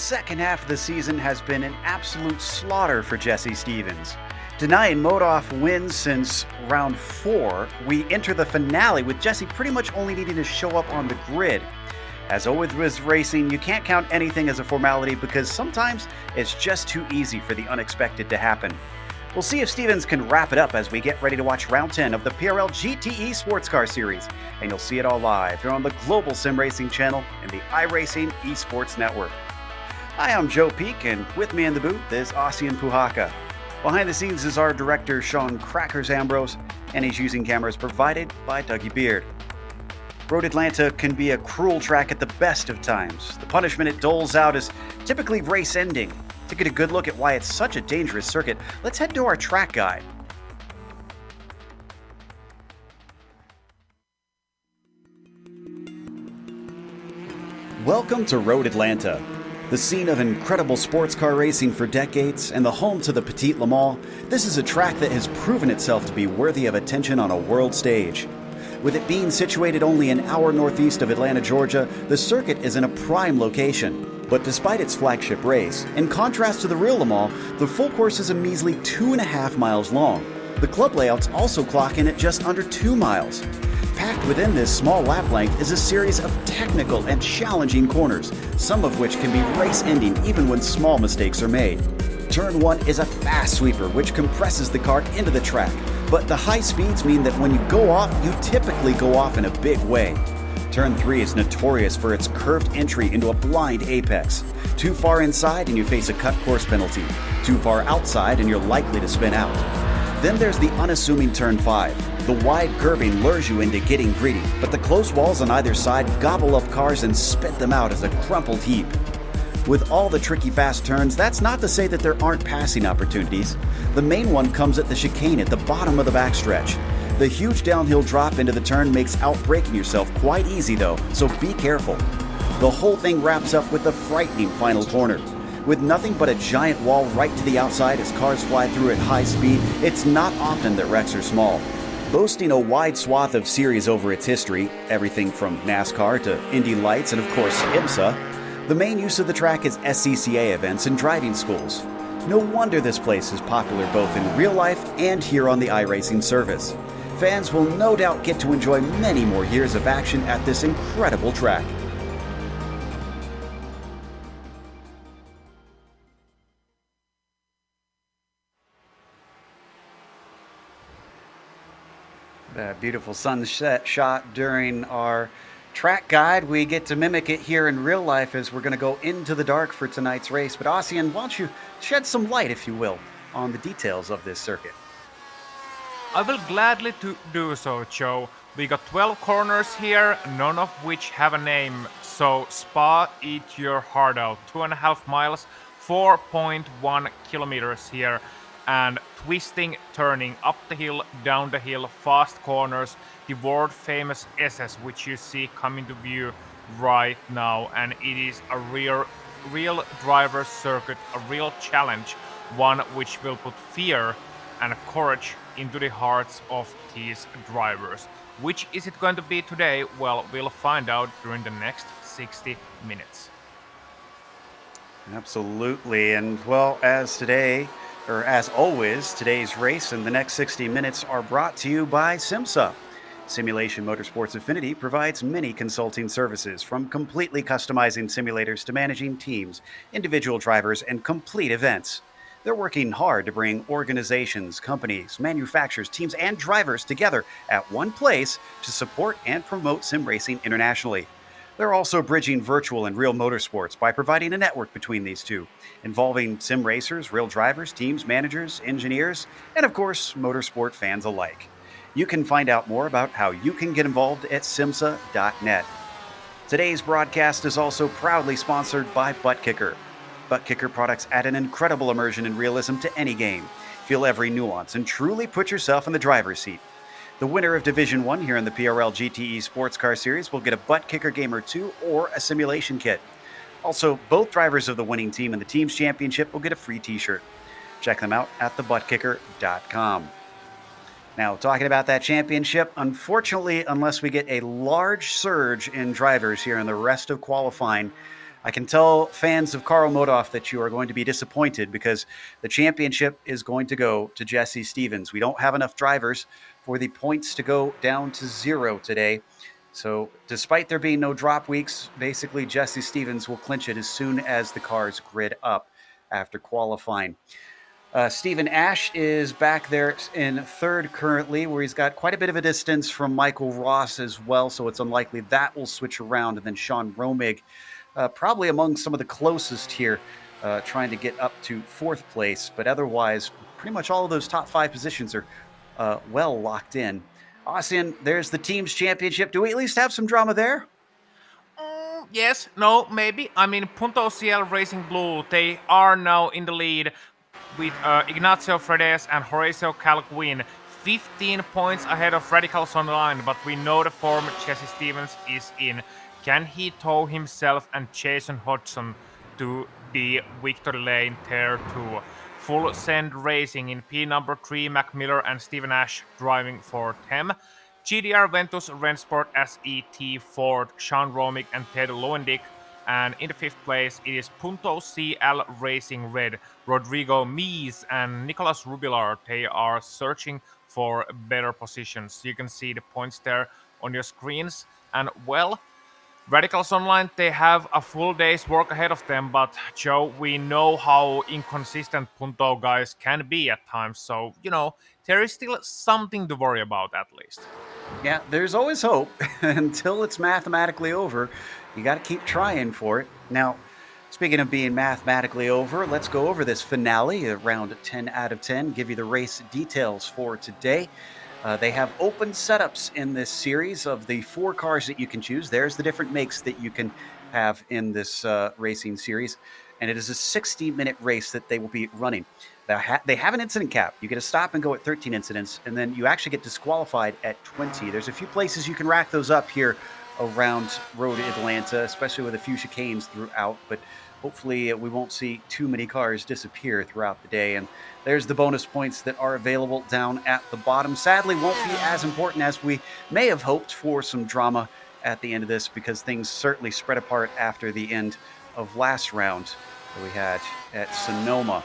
second half of the season has been an absolute slaughter for Jesse Stevens. Denying Modoff wins since round 4, we enter the finale with Jesse pretty much only needing to show up on the grid. As always with racing, you can't count anything as a formality because sometimes it's just too easy for the unexpected to happen. We'll see if Stevens can wrap it up as we get ready to watch round 10 of the PRL GTE Sportscar Series, and you'll see it all live here on the Global SimRacing Channel and the iRacing Esports Network. Hi, I'm Joe Peak, and with me in the booth is Ossian Puhaka. Behind the scenes is our director, Sean Crackers Ambrose, and he's using cameras provided by Dougie Beard. Road Atlanta can be a cruel track at the best of times. The punishment it doles out is typically race ending. To get a good look at why it's such a dangerous circuit, let's head to our track guide. Welcome to Road Atlanta, the scene of incredible sports car racing for decades and the home to the Petit Le Mans. This is a track that has proven itself to be worthy of attention on a world stage. With it being situated only an hour northeast of Atlanta, Georgia, the circuit is in a prime location. But despite its flagship race, in contrast to the real Le Mans, the full course is a measly 2.5 miles long. The club layouts also clock in at just under 2 miles. Packed within this small lap length is a series of technical and challenging corners, some of which can be race-ending even when small mistakes are made. Turn 1 is a fast sweeper which compresses the car into the track, but the high speeds mean that when you go off, you typically go off in a big way. Turn 3 is notorious for its curved entry into a blind apex. Too far inside and you face a cut course penalty. Too far outside and you're likely to spin out. Then there's the unassuming Turn 5. The wide curbing lures you into getting greedy, but the close walls on either side gobble up cars and spit them out as a crumpled heap. With all the tricky fast turns, that's not to say that there aren't passing opportunities. The main one comes at the chicane at the bottom of the backstretch. The huge downhill drop into the turn makes outbraking yourself quite easy though, so be careful. The whole thing wraps up with the frightening final corner. With nothing but a giant wall right to the outside as cars fly through at high speed, it's not often that wrecks are small. Boasting a wide swath of series over its history, everything from NASCAR to Indy Lights and of course IMSA, the main use of the track is SCCA events and driving schools. No wonder this place is popular both in real life and here on the iRacing service. Fans will no doubt get to enjoy many more years of action at this incredible track. That beautiful sunset shot during our track guide. We get to mimic it here in real life as we're going to go into the dark for tonight's race. But Ossian, why don't you shed some light, if you will, on the details of this circuit? I will gladly do so, Joe. We got 12 corners here, none of which have a name, so spa eat your heart out. 2.5 miles, 4.1 kilometers here, and twisting, turning up the hill, down the hill, fast corners, the world famous SS, which you see coming to view right now, and it is a real driver's circuit, a real challenge, one which will put fear and courage into the hearts of these drivers. Which is it going to be today? Well, we'll find out during the next 60 minutes. Absolutely, and well, as always, today's race and the next 60 minutes are brought to you by SIMSA. Simulation Motorsports Affinity provides many consulting services, from completely customizing simulators to managing teams, individual drivers, and complete events. They're working hard to bring organizations, companies, manufacturers, teams, and drivers together at one place to support and promote sim racing internationally. They're also bridging virtual and real motorsports by providing a network between these two, involving sim racers, real drivers, teams, managers, engineers, and of course, motorsport fans alike. You can find out more about how you can get involved at simsa.net. Today's broadcast is also proudly sponsored by ButtKicker. ButtKicker products add an incredible immersion and realism to any game. Feel every nuance and truly put yourself in the driver's seat. The winner of Division 1 here in the PRL GTE Sports Car Series will get a ButtKicker Gamer 2 or a simulation kit. Also, both drivers of the winning team in the Team's Championship will get a free t-shirt. Check them out at thebuttkicker.com. Now, talking about that championship, unfortunately, unless we get a large surge in drivers here in the rest of qualifying, I can tell fans of Carl Modoff that you are going to be disappointed because the championship is going to go to Jesse Stevens. We don't have enough drivers for the points to go down to 0 today. So, despite there being no drop weeks, basically Jesse Stevens will clinch it as soon as the cars grid up after qualifying. Stephen Ash is back there in third currently, where he's got quite a bit of a distance from Michael Ross as well, so it's unlikely that will switch around. And then Sean Romig, probably among some of the closest here, trying to get up to fourth place. But otherwise, pretty much all of those top 5 positions are well locked in. Ossian, there's the team's championship. Do we at least have some drama there? Yes, no, maybe. I mean, Punto CL Racing Blue, they are now in the lead with Ignacio Fredes and Horacio Calquin 15 points ahead of Radicals Online, but we know the form Jesse Stevens is in. Can he tow himself and Jason Hodgson to the victory lane there too? Full Send Racing in P number 3, Mac Miller and Stephen Ash driving for Tem. GDR Ventus Rennsport SET Ford, Sean Romick and Ted Lowendick. And in the 5th place, it is Punto CL Racing Red, Rodrigo Mies and Nicolas Rubilar. They are searching for better positions. You can see the points there on your screens. And well, Radicals Online, they have a full day's work ahead of them, but Joe, we know how inconsistent Punto guys can be at times, so, there is still something to worry about at least. Yeah, there's always hope until it's mathematically over. You got to keep trying for it. Now, speaking of being mathematically over, let's go over this finale, around 10 out of 10, give you the race details for today. They have open setups in this series of the 4 cars that you can choose. There's the different makes that you can have in this racing series. And it is a 60-minute race that they will be running. They have an incident cap. You get to stop and go at 13 incidents, and then you actually get disqualified at 20. There's a few places you can rack those up here around Road Atlanta, especially with a few chicanes throughout, but hopefully we won't see too many cars disappear throughout the day. And there's the bonus points that are available down at the bottom. Sadly, won't be as important as we may have hoped for some drama at the end of this, because things certainly spread apart after the end of last round that we had at Sonoma.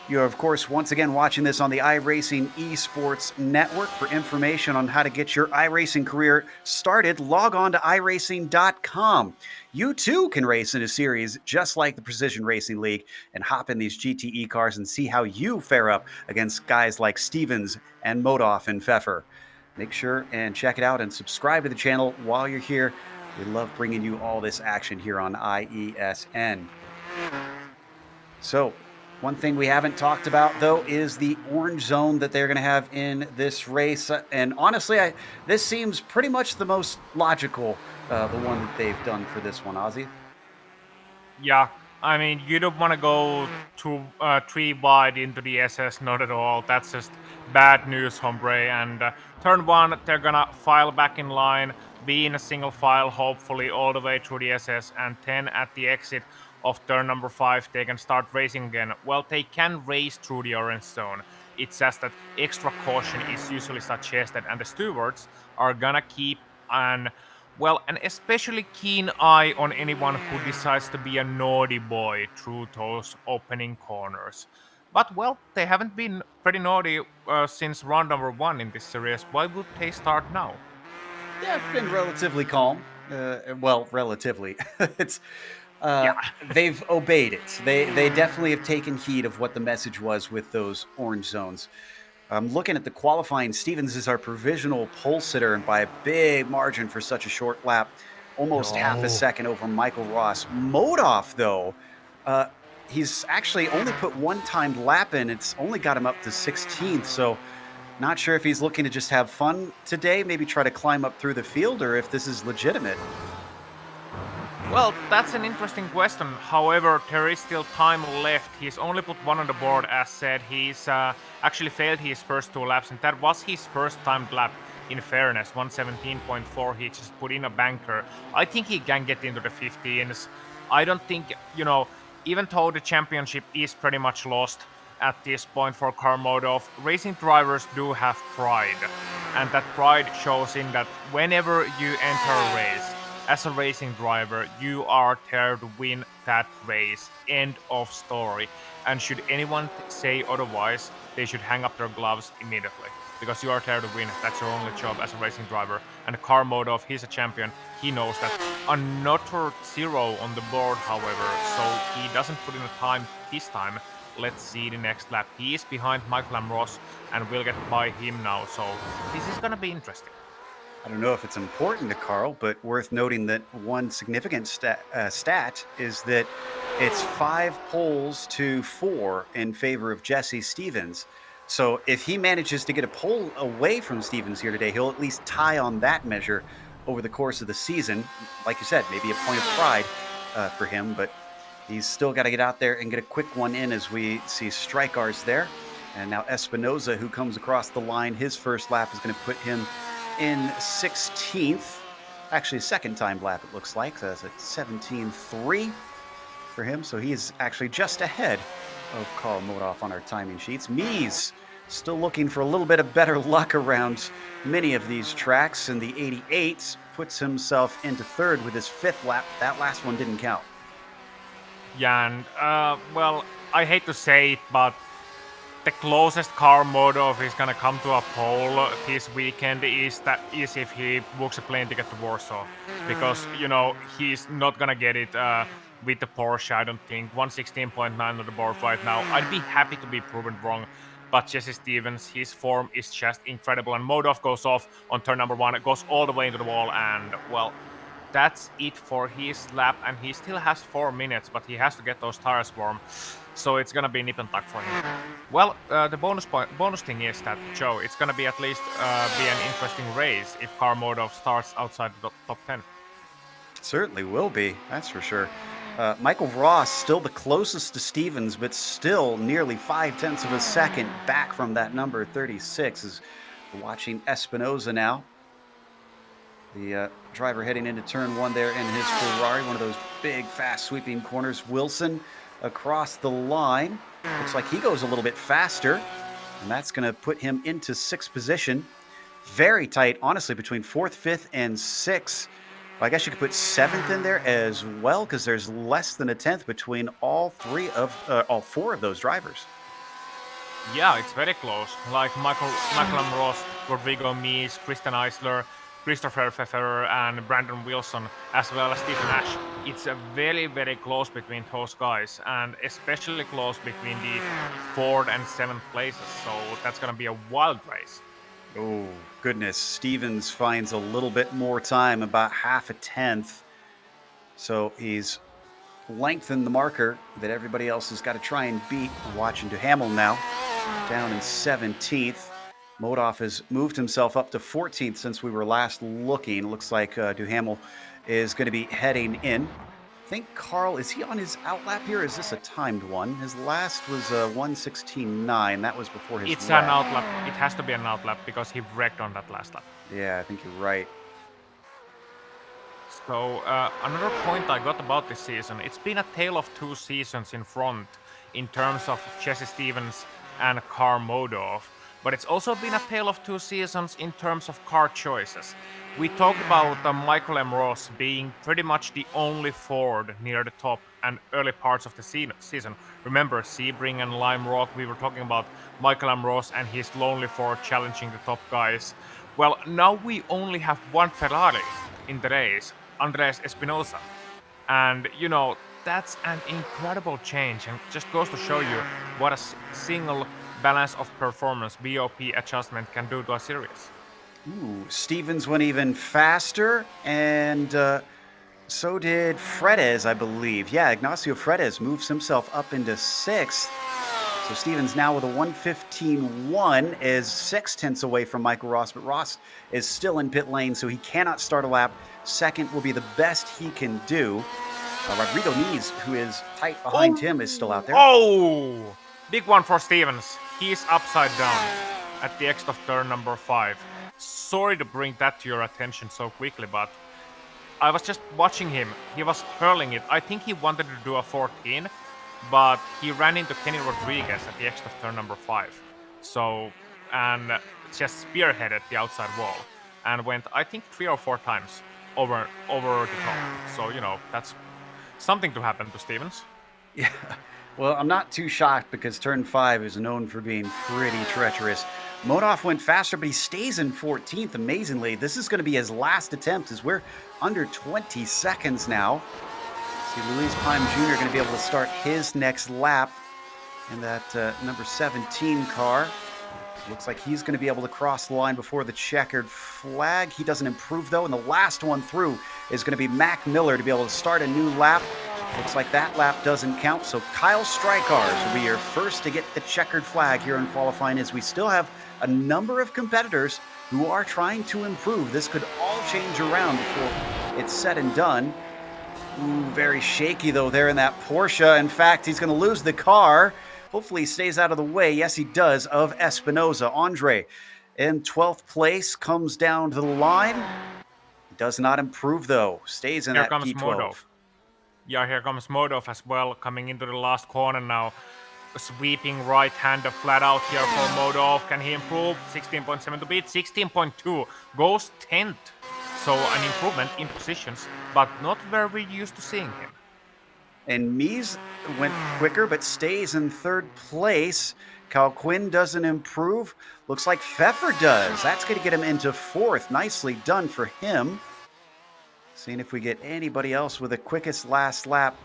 You are, of course, once again watching this on the iRacing Esports Network. For information on how to get your iRacing career started, log on to iRacing.com. You too can race in a series just like the Precision Racing League and hop in these GTE cars and see how you fare up against guys like Stevens and Modoff and Pfeffer. Make sure and check it out and subscribe to the channel while you're here. We love bringing you all this action here on IESN. So, one thing we haven't talked about, though, is the orange zone that they're going to have in this race. And honestly, this seems pretty much the most logical, the one that they've done for this one, Ozzy. Yeah, I mean, you don't want to go 3 wide into the SS, not at all. That's just bad news, hombre. And turn 1, they're gonna file back in line, be in a single file, hopefully all the way through the SS, and 10 at the exit of turn number 5, they can start racing again. Well, they can race through the orange zone. It's just that extra caution is usually suggested, and the stewards are gonna keep an especially keen eye on anyone who decides to be a naughty boy through those opening corners. But they haven't been pretty naughty since round number 1 in this series. Why would they start now? Yeah, it's been relatively calm. Relatively. It's Yeah. they've obeyed it. They definitely have taken heed of what the message was with those orange zones. Looking at the qualifying, Stevens is our provisional pole sitter, and by a big margin for such a short lap, almost half a second over Michael Ross. Modoff, though, he's actually only put one timed lap in. It's only got him up to 16th, so not sure if he's looking to just have fun today, maybe try to climb up through the field, or if this is legitimate. Well, that's an interesting question. However, there is still time left. He's only put 1 on the board, as said. He's actually failed his first 2 laps, and that was his first timed lap, in fairness. 117.4, he just put in a banker. I think he can get into the 15s. I don't think, even though the championship is pretty much lost at this point for Karmodov, racing drivers do have pride. And that pride shows in that whenever you enter a race, as a racing driver, you are there to win that race. End of story. And should anyone say otherwise, they should hang up their gloves immediately. Because you are there to win. That's your only job as a racing driver. And Car Modov, he's a champion. He knows that. Another zero on the board, however, so he doesn't put in the time this time. Let's see the next lap. He is behind Michelin Ross, and we'll get by him now. So this is gonna be interesting. I don't know if it's important to Carl, but worth noting that one significant stat is that it's 5 poles to 4 in favor of Jesse Stevens. So if he manages to get a pole away from Stevens here today, he'll at least tie on that measure over the course of the season. Like you said, maybe a point of pride for him, but he's still got to get out there and get a quick one in as we see Strykars there. And now Espinoza, who comes across the line, his first lap is going to put him in 16th. Actually, second time lap, it looks like. That's a 17.3 for him. So he is actually just ahead of Carl Modov on our timing sheets. Mies still looking for a little bit of better luck around many of these tracks. And the 88 puts himself into third with his 5th lap. That last one didn't count. Yeah, and well, I hate to say it, but the closest Car Modov is gonna come to a pole this weekend is if he books a plane ticket to Warsaw, because he's not gonna get it with the Porsche. I don't think 116.9 on the board right now. I'd be happy to be proven wrong, but Jesse Stevens, his form is just incredible, and Modov goes off on turn number 1, it goes all the way into the wall, and well, that's it for his lap, and he still has 4 minutes, but he has to get those tires warm. So it's gonna be nip and tuck for him. Well, the bonus thing is that, Joe, it's gonna be at least be an interesting race if Car Modov starts outside the top 10. Certainly will be, that's for sure. Michael Ross still the closest to Stevens, but still nearly 5/10 of a second back from that number 36. Is watching Espinoza now. The driver heading into turn 1 there in his Ferrari, one of those big, fast sweeping corners. Wilson across the line. Looks like he goes a little bit faster, and that's going to put him into 6th position. Very tight, honestly, between 4th, 5th, and 6th. Well, I guess you could put 7th in there as well, because there's less than a 10th between all 4 of those drivers. Yeah, it's very close. Like Michelin Ross, Rodrigo Mies, Christian Eisler, Christopher Pfeffer, and Brandon Wilson, as well as Stephen Ash. It's a very, very close between those guys, and especially close between the 4th and 7th places. So that's going to be a wild race. Oh, goodness. Stevens finds a little bit more time, about half a 10th. So he's lengthened the marker that everybody else has got to try and beat. Watching Duhamel now, down in 17th. Modov has moved himself up to 14th since we were last looking. Looks like Duhamel is going to be heading in. I think Carl, is he on his outlap here? Or is this a timed one? His last was 1:16.9. That was before his It's wreck. an outlap. It has to be an outlap because he wrecked on that last lap. Yeah, I think you're right. So another point I got about this season, it's been a tale of 2 seasons in front in terms of Jesse Stevens and Car Modov. But it's also been a tale of 2 seasons in terms of car choices. We talked about Michael M. Ross being pretty much the only Ford near the top and early parts of the season. Remember, Sebring and Lime Rock, we were talking about Michael M. Ross and his lonely Ford challenging the top guys. Well, now we only have one Ferrari in the race, Andres Espinosa. And, that's an incredible change, and just goes to show you what a single balance of performance BOP adjustment can do to a series. Ooh, Stevens went even faster, and so did Fredes, I believe. Yeah, Ignacio Fredes moves himself up into 6th. So Stevens now with a 1:15.1 is 6/10 away from Michael Ross, but Ross is still in pit lane, so he cannot start a lap. 2nd will be the best he can do. Rodrigo Mies, who is tight behind him, is still out there. Oh! Big one for Stevens. He's upside down at the exit of turn number 5. Sorry to bring that to your attention so quickly, but I was just watching him. He was hurling it. I think he wanted to do a 14, but he ran into Kenny Rodriguez at the exit of turn number 5. So, and just spearheaded the outside wall and went, I think, 3 or 4 times over the top. So that's something to happen to Stevens. Yeah. Well, I'm not too shocked because turn 5 is known for being pretty treacherous. Modoff went faster, but he stays in 14th, amazingly. This is going to be his last attempt as we're under 20 seconds now. See, Luis Pime Jr. going to be able to start his next lap in that number 17 car. Looks like he's going to be able to cross the line before the checkered flag. He doesn't improve, though, and the last one through is going to be Mac Miller to be able to start a new lap. Looks like that lap doesn't count, so Kyle Strykars will be your first to get the checkered flag here in qualifying, as we still have a number of competitors who are trying to improve. This could all change around before it's said and done. Ooh, very shaky, though, there in that Porsche. In fact, he's going to lose the car. Hopefully he stays out of the way. Yes, he does, of Espinoza. Andre in 12th place, comes down to the line. Does not improve, though. Stays in Here that comes P12. Modov. Yeah, here comes Modov as well, coming into the last corner now. Sweeping right hander flat out here for Modov. Can he improve? 16.7 to beat. 16.2 goes 10th. So an improvement in positions, but not where we're used to seeing him. And Mies went quicker, but stays in 3rd place. Cal Quinn doesn't improve. Looks like Pfeffer does. That's going to get him into 4th. Nicely done for him. Seeing if we get anybody else with the quickest last lap.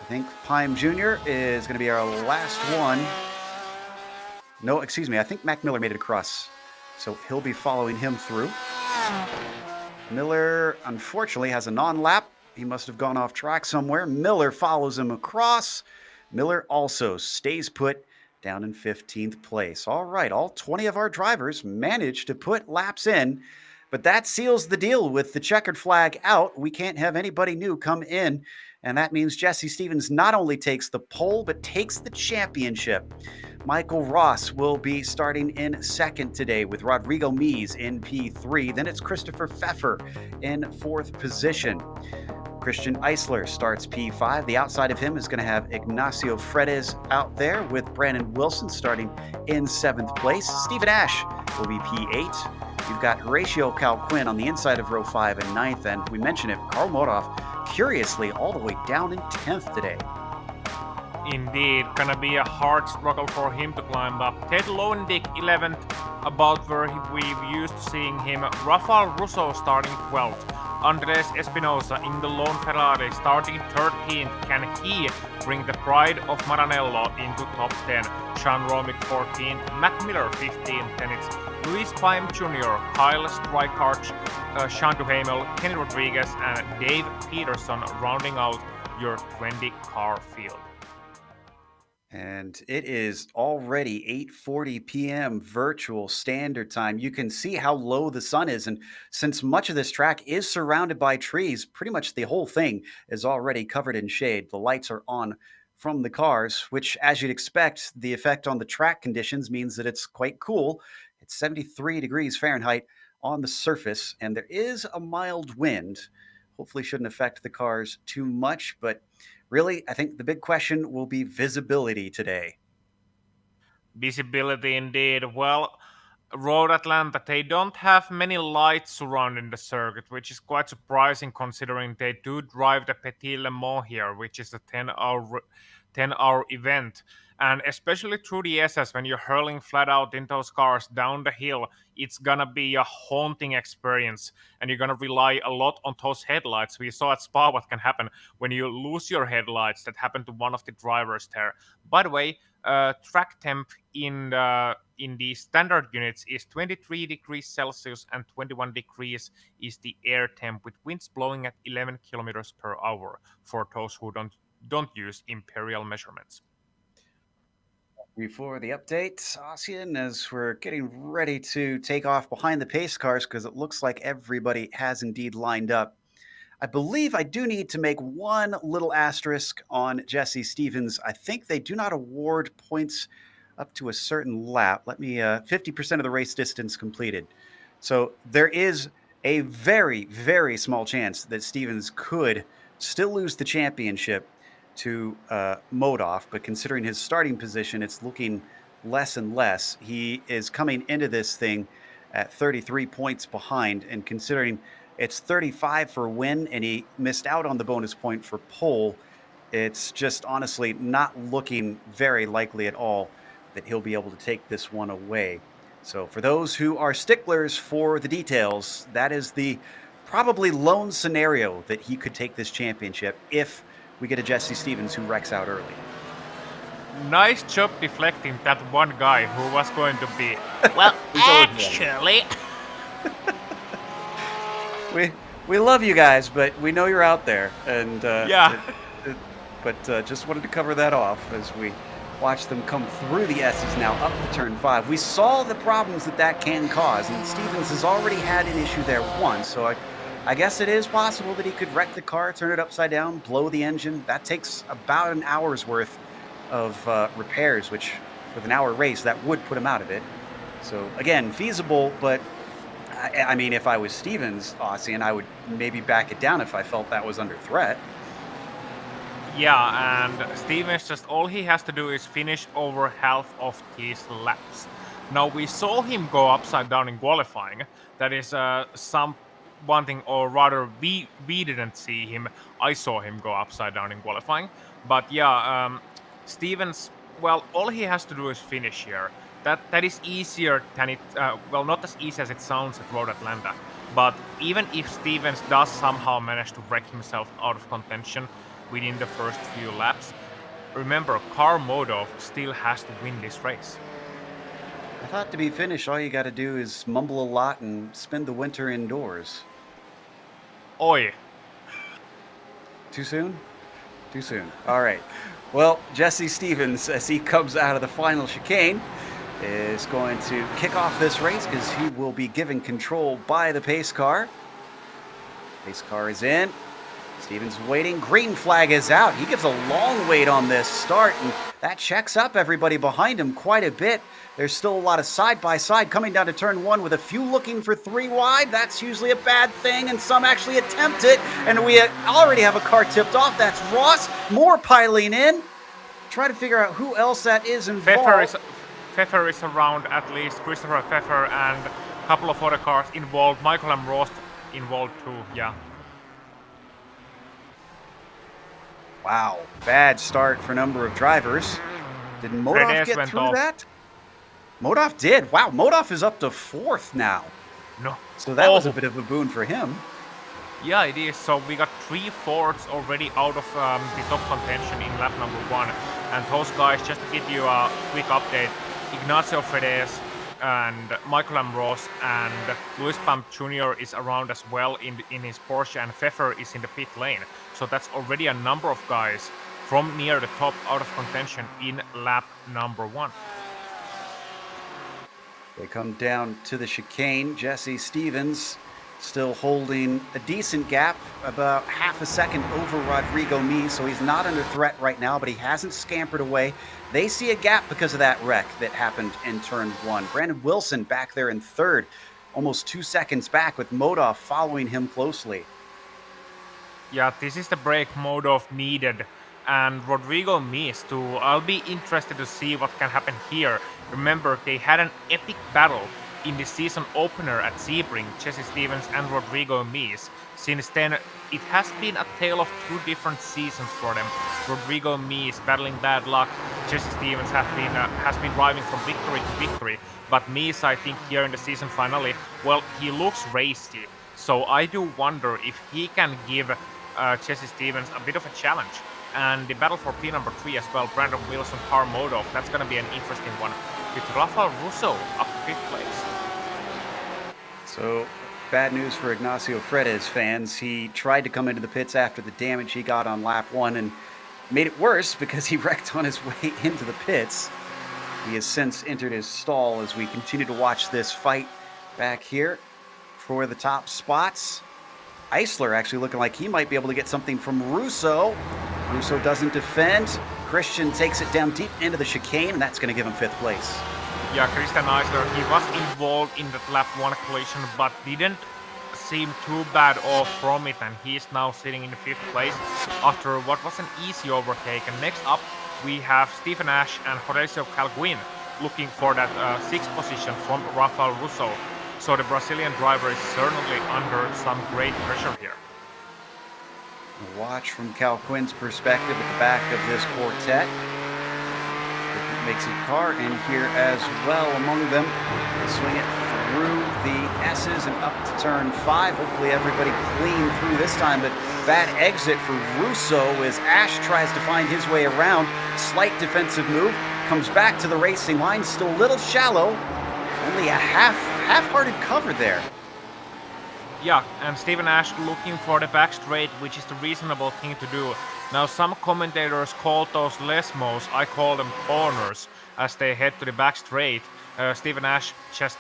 I think Pime Jr. is going to be our last one. No, excuse me. I think Mac Miller made it across. So he'll be following him through. Miller, unfortunately, has a non-lap. He must have gone off track somewhere. Miller follows him across. Miller also stays put down in 15th place. All right, all 20 of our drivers managed to put laps in, but that seals the deal with the checkered flag out. We can't have anybody new come in, and that means Jesse Stevens not only takes the pole, but takes the championship. Michael Ross will be starting in 2nd today with Rodrigo Mies in P3. Then it's Christopher Pfeffer in 4th position. Christian Eisler starts P5. The outside of him is going to have Ignacio Fredes out there, with Brandon Wilson starting in 7th place. Stephen Ash will be P8. You've got Horatio Cal Quinn on the inside of row 5 and 9th, and we mentioned it, Karl Modoff, curiously, all the way down in 10th today. Indeed, gonna be a hard struggle for him to climb up. Ted Lowendick 11th, about where we've used to seeing him. Rafael Russo starting 12th. Andres Espinosa in the lone Ferrari starting 13th. Can he bring the pride of Maranello into top 10? Sean Romick 14th, Mac Miller 15th, and it's Luis Pime Jr., Kyle Strykart, Sean Duhamel, Kenny Rodriguez, and Dave Peterson rounding out your 20-car field. And it is already 8:40 p.m. virtual standard time. You can see how low the sun is. And since much of this track is surrounded by trees, pretty much the whole thing is already covered in shade. The lights are on from the cars, which, as you'd expect, the effect on the track conditions means that it's quite cool. It's 73 degrees Fahrenheit on the surface, and there is a mild wind. Hopefully shouldn't affect the cars too much, but really, I think the big question will be visibility today. Visibility indeed. Well, Road Atlanta, they don't have many lights surrounding the circuit, which is quite surprising considering they do drive the Petit Le Mans here, which is a 10-hour event. And especially through the SS, when you're hurling flat out in those cars down the hill, it's gonna be a haunting experience, and you're gonna rely a lot on those headlights. We saw at Spa what can happen when you lose your headlights. That happened to one of the drivers there. By the way, track temp in the standard units is 23 degrees Celsius, and 21 degrees is the air temp, with winds blowing at 11 kilometers per hour for those who don't use imperial measurements. Before the update, Ossian, as we're getting ready to take off behind the pace cars, because it looks like everybody has indeed lined up. I believe I do need to make one little asterisk on Jesse Stevens. I think they do not award points up to a certain lap. 50% of the race distance completed. So there is a very, very small chance that Stevens could still lose the championship to Modoff, but considering his starting position, it's looking less and less. He is coming into this thing at 33 points behind, and considering It's 35 for win, and he missed out on the bonus point for pole. It's just honestly not looking very likely at all that he'll be able to take this one away. So for those who are sticklers for the details, that is the probably lone scenario that he could take this championship if we get a Jesse Stevens who wrecks out early. Nice job deflecting that one guy who was going to be. Well, actually. We love you guys, but we know you're out there, and Yeah. but just wanted to cover that off as we watch them come through the S's now up to turn 5. We saw the problems that can cause, and Stevens has already had an issue there once, so I guess it is possible that he could wreck the car, turn it upside down, blow the engine. That takes about an hour's worth of repairs, which with an hour race, that would put him out of it. So again, feasible, but I mean, if I was Stevens, Aussie, and I would maybe back it down if I felt that was under threat. Yeah, and Stevens, just all he has to do is finish over half of his laps. Now, we saw him go upside down in qualifying. That is one thing, or rather, we didn't see him. I saw him go upside down in qualifying. But yeah, Stevens, well, all he has to do is finish here. That is easier than it, well, not as easy as it sounds at Road Atlanta. But even if Stevens does somehow manage to wreck himself out of contention within the first few laps, remember, Karl Modov still has to win this race. I thought to be finished, all you got to do is mumble a lot and spend the winter indoors. Oi. Too soon? Too soon. All right. Well, Jesse Stevens, as he comes out of the final chicane, is going to kick off this race because he will be given control by the pace car. Pace car is in. Stevens waiting. Green flag is out. He gives a long wait on this start, and that checks up everybody behind him quite a bit. There's still a lot of side-by-side coming down to turn 1 with a few looking for 3 wide. That's usually a bad thing, and some actually attempt it. And we already have a car tipped off. That's Ross. More piling in. Try to figure out who else that is involved. Pfeffer is around, at least. Christopher Pfeffer and a couple of other cars involved. Michael and Ross involved too, yeah. Wow, bad start for a number of drivers. Did Modov get through that? Modov did. Wow, Modov is up to 4th now. No. So that was a bit of a boon for him. Yeah, it is. So we got 3 Fords already out of the top contention in lap number 1. And those guys, just to give you a quick update, Ignacio Fredes and Michael Ross and Luis Pamp Jr. is around as well in his Porsche, and Pfeffer is in the pit lane. So that's already a number of guys from near the top out of contention in lap number 1. They come down to the chicane. Jesse Stevens still holding a decent gap, about half a second over Rodrigo Mies, so he's not under threat right now, but he hasn't scampered away. They see a gap because of that wreck that happened in turn 1. Brandon Wilson back there in 3rd, almost 2 seconds back, with Modov following him closely. Yeah, this is the break Modov needed, and Rodrigo Mies too. I'll be interested to see what can happen here. Remember, they had an epic battle in the season opener at Sebring, Jesse Stevens and Rodrigo Mies. Since then, it has been a tale of 2 different seasons for them. Rodrigo Mies battling bad luck. Jesse Stevens has been driving from victory to victory. But Mies, I think, here in the season finale, well, he looks racy. So I do wonder if he can give Jesse Stevens a bit of a challenge. And the battle for P number 3 as well, Brandon Wilson, Karl Modov, that's going to be an interesting one. With Rafael Russo up to 5th place. So, bad news for Ignacio Fredes fans. He tried to come into the pits after the damage he got on lap 1 and made it worse because he wrecked on his way into the pits. He has since entered his stall as we continue to watch this fight back here for the top spots. Eisler actually looking like he might be able to get something from Russo. Russo doesn't defend. Christian takes it down deep into the chicane, and that's going to give him 5th place. Yeah, Christian Eisler, he was involved in that lap 1 collision, but didn't seem too bad off from it, and he's now sitting in the 5th place after what was an easy overtake. And next up, we have Stephen Ash and Horacio Calguin looking for that 6th position from Rafael Russo. So the Brazilian driver is certainly under some great pressure here. Watch from Cal Quinn's perspective at the back of this quartet. Different makes a car in here as well among them. They swing it through the S's and up to turn 5. Hopefully everybody clean through this time, but bad exit for Russo as Ash tries to find his way around. Slight defensive move, comes back to the racing line, still a little shallow. Only a half-hearted cover there. Yeah, and Stephen Ash looking for the back straight, which is the reasonable thing to do. Now some commentators call those lesmos, I call them corners, as they head to the back straight. Stephen Ash just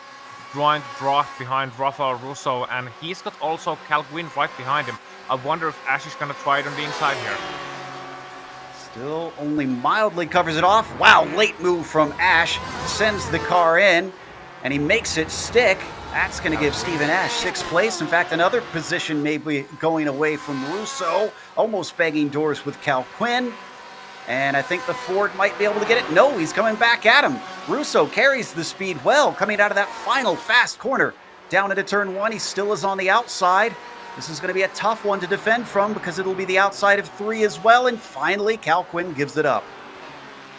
trying to draw behind Rafael Russo, and he's got also Cal Quinn right behind him. I wonder if Ash is gonna try it on the inside here. Still only mildly covers it off. Wow, late move from Ash, sends the car in, and he makes it stick. That's going to give Stephen Ash 6th place. In fact, another position may be going away from Russo, almost begging doors with Cal Quinn. And I think the Ford might be able to get it. No, he's coming back at him. Russo carries the speed well, coming out of that final fast corner. Down into turn 1, he still is on the outside. This is going to be a tough one to defend from because it'll be the outside of 3 as well. And finally, Cal Quinn gives it up.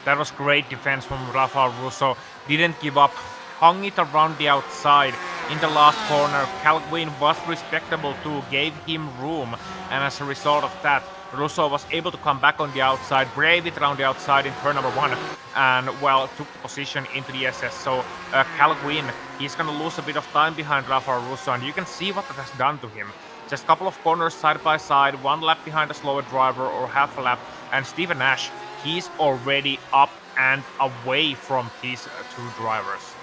That was great defense from Rafael Russo. Didn't give up. Hung it around the outside in the last corner. Cal Quinn was respectable too, gave him room, and as a result of that, Russo was able to come back on the outside, brave it around the outside in turn number 1, and well, took the position into the SS. So Cal Quinn, he's gonna lose a bit of time behind Rafael Russo, and you can see what that has done to him. Just a couple of corners side by side, 1 lap behind a slower driver or half a lap, and Stephen Ash, he's already up and away from these 2 drivers.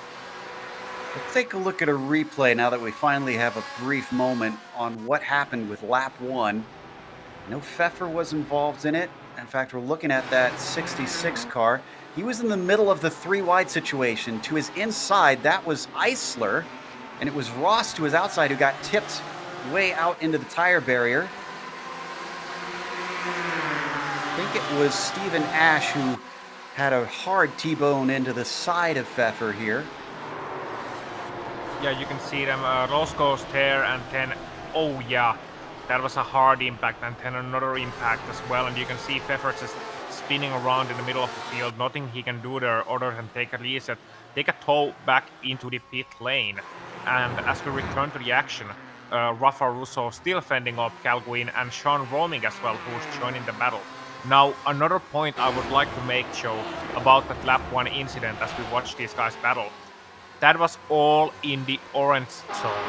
Let's take a look at a replay now that we finally have a brief moment on what happened with lap 1. No Pfeffer was involved in it. In fact, we're looking at that 66 car. He was in the middle of the 3 wide situation. To his inside, that was Eisler, and it was Ross to his outside who got tipped way out into the tire barrier. I think it was Stephen Ash who had a hard T-bone into the side of Pfeffer here. Yeah, you can see them. Roscoe's there, and then, oh yeah, that was a hard impact, and then another impact as well. And you can see Pfeffer just spinning around in the middle of the field. Nothing he can do there other than take a reset, take a tow back into the pit lane. And as we return to the action, Rafa Russo still fending off Cal Quinn and Sean roaming as well, who's joining the battle. Now, another point I would like to make, Joe, about that lap 1 incident as we watch these guys battle. That was all in the orange zone,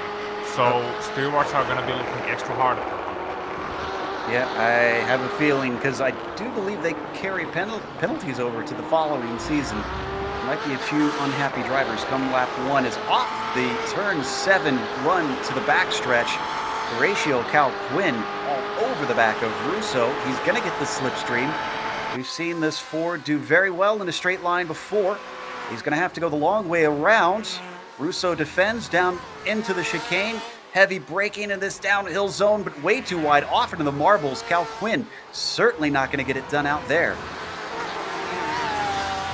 so stewards are going to be looking extra hard at them. Yeah, I have a feeling, because I do believe they carry penalties over to the following season. There might be a few unhappy drivers come lap 1 is off the turn 7 run to the backstretch. Horatio Cal Quinn all over the back of Russo. He's going to get the slipstream. We've seen this Ford do very well in a straight line before. He's going to have to go the long way around. Russo defends down into the chicane. Heavy braking in this downhill zone, but way too wide off into the marbles. Cal Quinn certainly not going to get it done out there.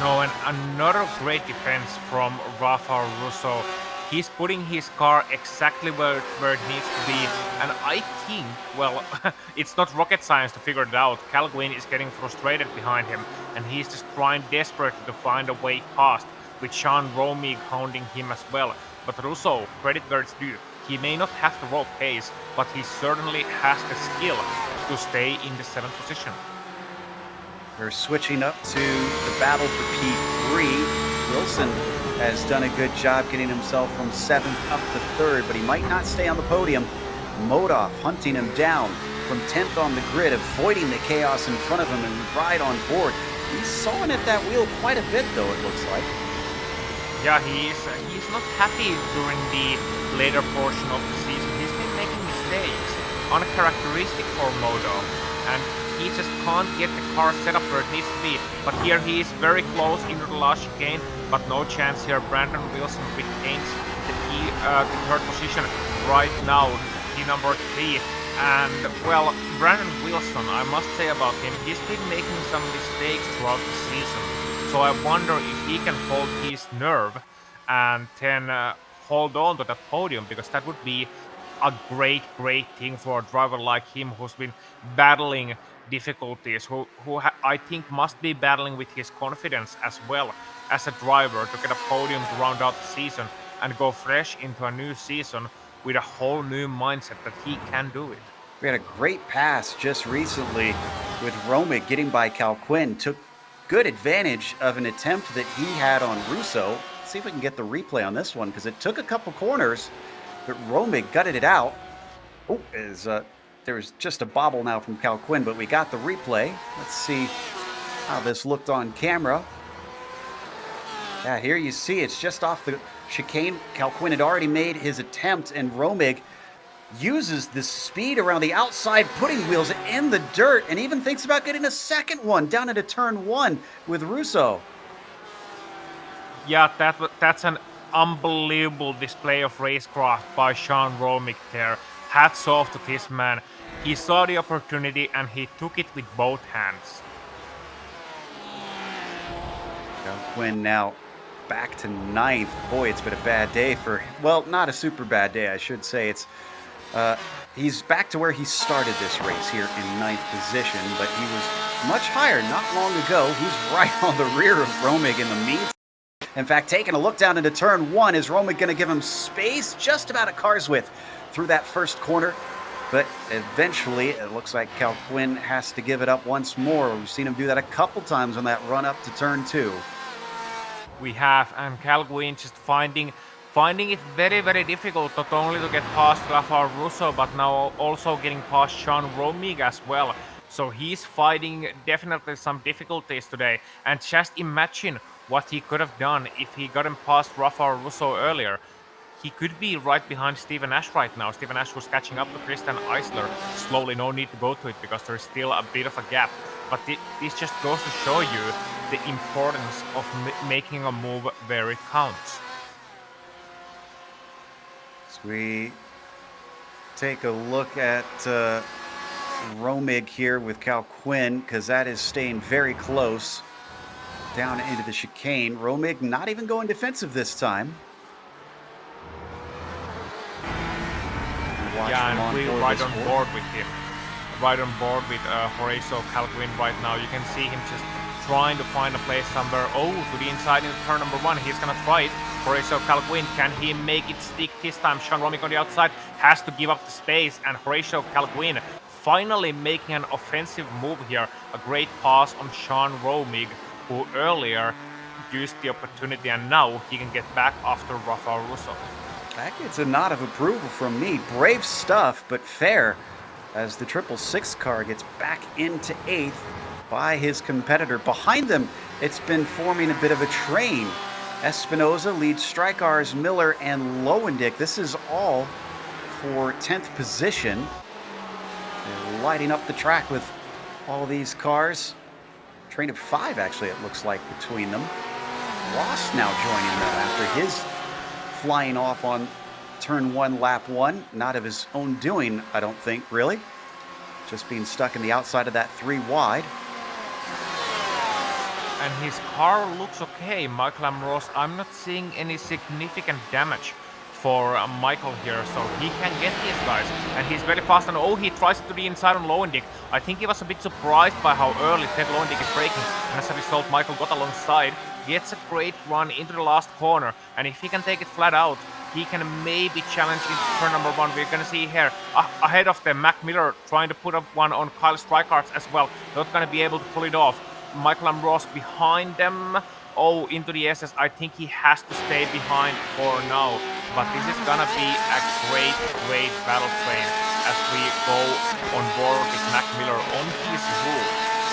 No, and another great defense from Rafa Russo. He's putting his car exactly where it needs to be. And I think, well, it's not rocket science to figure it out. Cal Quinn is getting frustrated behind him, and he's just trying desperately to find a way past, with Sean Romig hounding him as well. But Russo, credit where it's due, he may not have the raw pace, but he certainly has the skill to stay in the 7th position. We're switching up to the battle for P3. Wilson has done a good job getting himself from 7th up to 3rd, but he might not stay on the podium. Modoff hunting him down from 10th on the grid, avoiding the chaos in front of him and right on board. He's sawing at that wheel quite a bit, though, it looks like. Yeah, he's not happy during the later portion of the season. He's been making mistakes, uncharacteristic for Modoff, and he just can't get the car set up where it needs to be. But here he is very close into the last chicane, but no chance here. Brandon Wilson retains the 3rd position right now, P number 3. And, well, Brandon Wilson, I must say about him, he's been making some mistakes throughout the season. So I wonder if he can hold his nerve and then hold on to that podium, because that would be a great thing for a driver like him, who's been battling difficulties, I think must be battling with his confidence as well as a driver, to get a podium to round out the season and go fresh into a new season with a whole new mindset that he can do it. We had a great pass just recently with Romick getting by Cal Quinn. Took good advantage of an attempt that he had on Russo. Let's see if we can get the replay on this one, because it took a couple corners, but Romick gutted it out. Oh, there was just a bobble now from Cal Quinn, but we got the replay. Let's see how this looked on camera. Yeah, here you see it's just off the chicane. Cal Quinn had already made his attempt, and Romick uses the speed around the outside, putting wheels in the dirt, and even thinks about getting a second one down into turn 1 with Russo. Yeah, that's an unbelievable display of racecraft by Sean Romick there. Hats off to this man. He saw the opportunity and he took it with both hands. Cal Quinn now back to 9th. Boy, it's been a bad day for, well, not a super bad day, I should say. He's back to where he started this race here in 9th position, but he was much higher not long ago. He's right on the rear of Romick in the meantime. In fact, taking a look down into turn 1, is Romick going to give him space just about a car's width through that first corner? But eventually, it looks like Cal Quinn has to give it up once more. We've seen him do that a couple times on that run up to turn 2. We have, and Cal Quinn just finding it very difficult not only to get past Rafael Russo, but now also getting past Sean Romick as well. So he's fighting definitely some difficulties today. And just imagine what he could have done if he got him past Rafael Russo earlier. He could be right behind Stephen Ash right now. Stephen Ash was catching up to Christian Eisler slowly. No need to go to it because there's still a bit of a gap. But this just goes to show you the importance of making a move where it counts. So we take a look at Romick here with Cal Quinn, because that is staying very close down into the chicane. Romick not even going defensive this time. Yeah, and we're right on board with him. Right on board with Horatio Cal Quinn right now. You can see him just trying to find a place somewhere. Oh, to the inside into turn number 1. He's gonna try it. Horatio Cal Quinn, can he make it stick this time? Sean Romick on the outside has to give up the space, and Horatio Cal Quinn finally making an offensive move here. A great pass on Sean Romick, who earlier used the opportunity, and now he can get back after Rafael Russo. That gets a nod of approval from me. Brave stuff, but fair, as the 666 car gets back into 8th by his competitor. Behind them, it's been forming a bit of a train. Espinoza leads Strykars, Miller, and Lowendick. This is all for 10th position. They're lighting up the track with all these cars. Train of 5, actually, it looks like, between them. Ross now joining them after his flying off on turn 1, lap 1. Not of his own doing, I don't think, really. Just being stuck in the outside of that 3 wide. And his car looks okay. Michael Ross, I'm not seeing any significant damage for Michael here, so he can get these guys. And he's very fast, and oh, he tries to the inside on Lowendick. I think he was a bit surprised by how early Ted Lowendick is braking, and as a result, Michael got alongside, gets a great run into the last corner, and if he can take it flat out, he can maybe challenge into turn number 1. We're gonna see here, ahead of them, Mac Miller trying to put up one on Kyle Strykars as well. Not gonna be able to pull it off. Michael Ross behind them. Oh, into the SS. I think he has to stay behind for now. But this is gonna be a great battle train as we go on board with Mac Miller on his roof,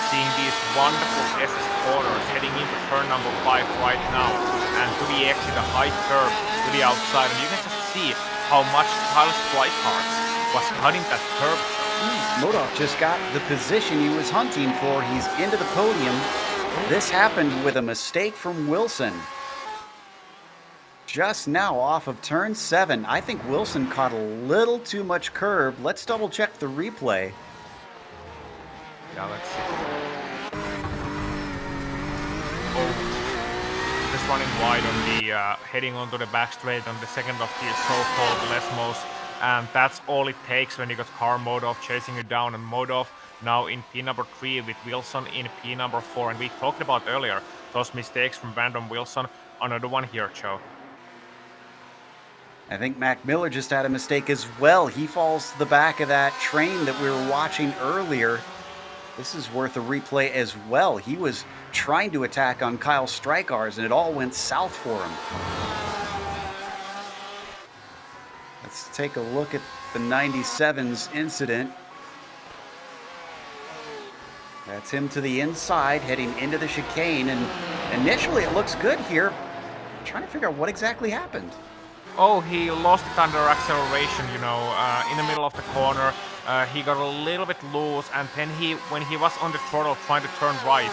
seeing these wonderful SS corners heading into turn number 5 right now, and to the exit, a high curve to the outside, and you can just see how much Kyle Strykars was cutting that curve. Modov just got the position he was hunting for. He's into the podium. This happened with a mistake from Wilson. Just now off of turn 7. I think Wilson caught a little too much curb. Let's double check the replay. Yeah, let's see. Oh, the running wide on the heading onto the back straight on the second of the so-called Lesmos, and that's all it takes when you got car mode off chasing you down, and mode off now in P number 3 with Wilson in P number 4, and we talked about earlier those mistakes from Brandon Wilson. Another one here, Joe. I think Mac Miller just had a mistake as well. He falls to the back of that train that we were watching earlier. This is worth a replay as well. He was trying to attack on Kyle Strykars, and it all went south for him. Let's take a look at the 97's incident. That's him to the inside, heading into the chicane, and initially it looks good here. I'm trying to figure out what exactly happened. Oh, he lost it under acceleration, you know, in the middle of the corner. He got a little bit loose, and then when he was on the throttle trying to turn right,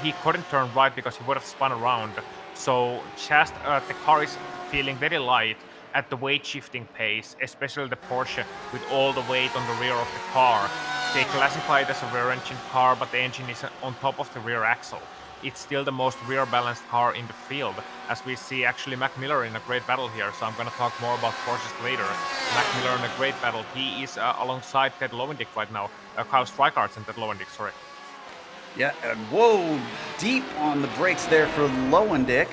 he couldn't turn right because he would have spun around. So just the car is feeling very light at the weight shifting pace, especially the Porsche with all the weight on the rear of the car. They classify it as a rear engine car, but the engine is on top of the rear axle. It's still the most rear balanced car in the field, as we see actually Mac Miller in a great battle here. So I'm going to talk more about Porsches later. Mac Miller in a great battle. He is alongside Ted Lowendick right now. Kyle Strykars and Ted Lowendick, sorry. Yeah, whoa, deep on the brakes there for Lowendick.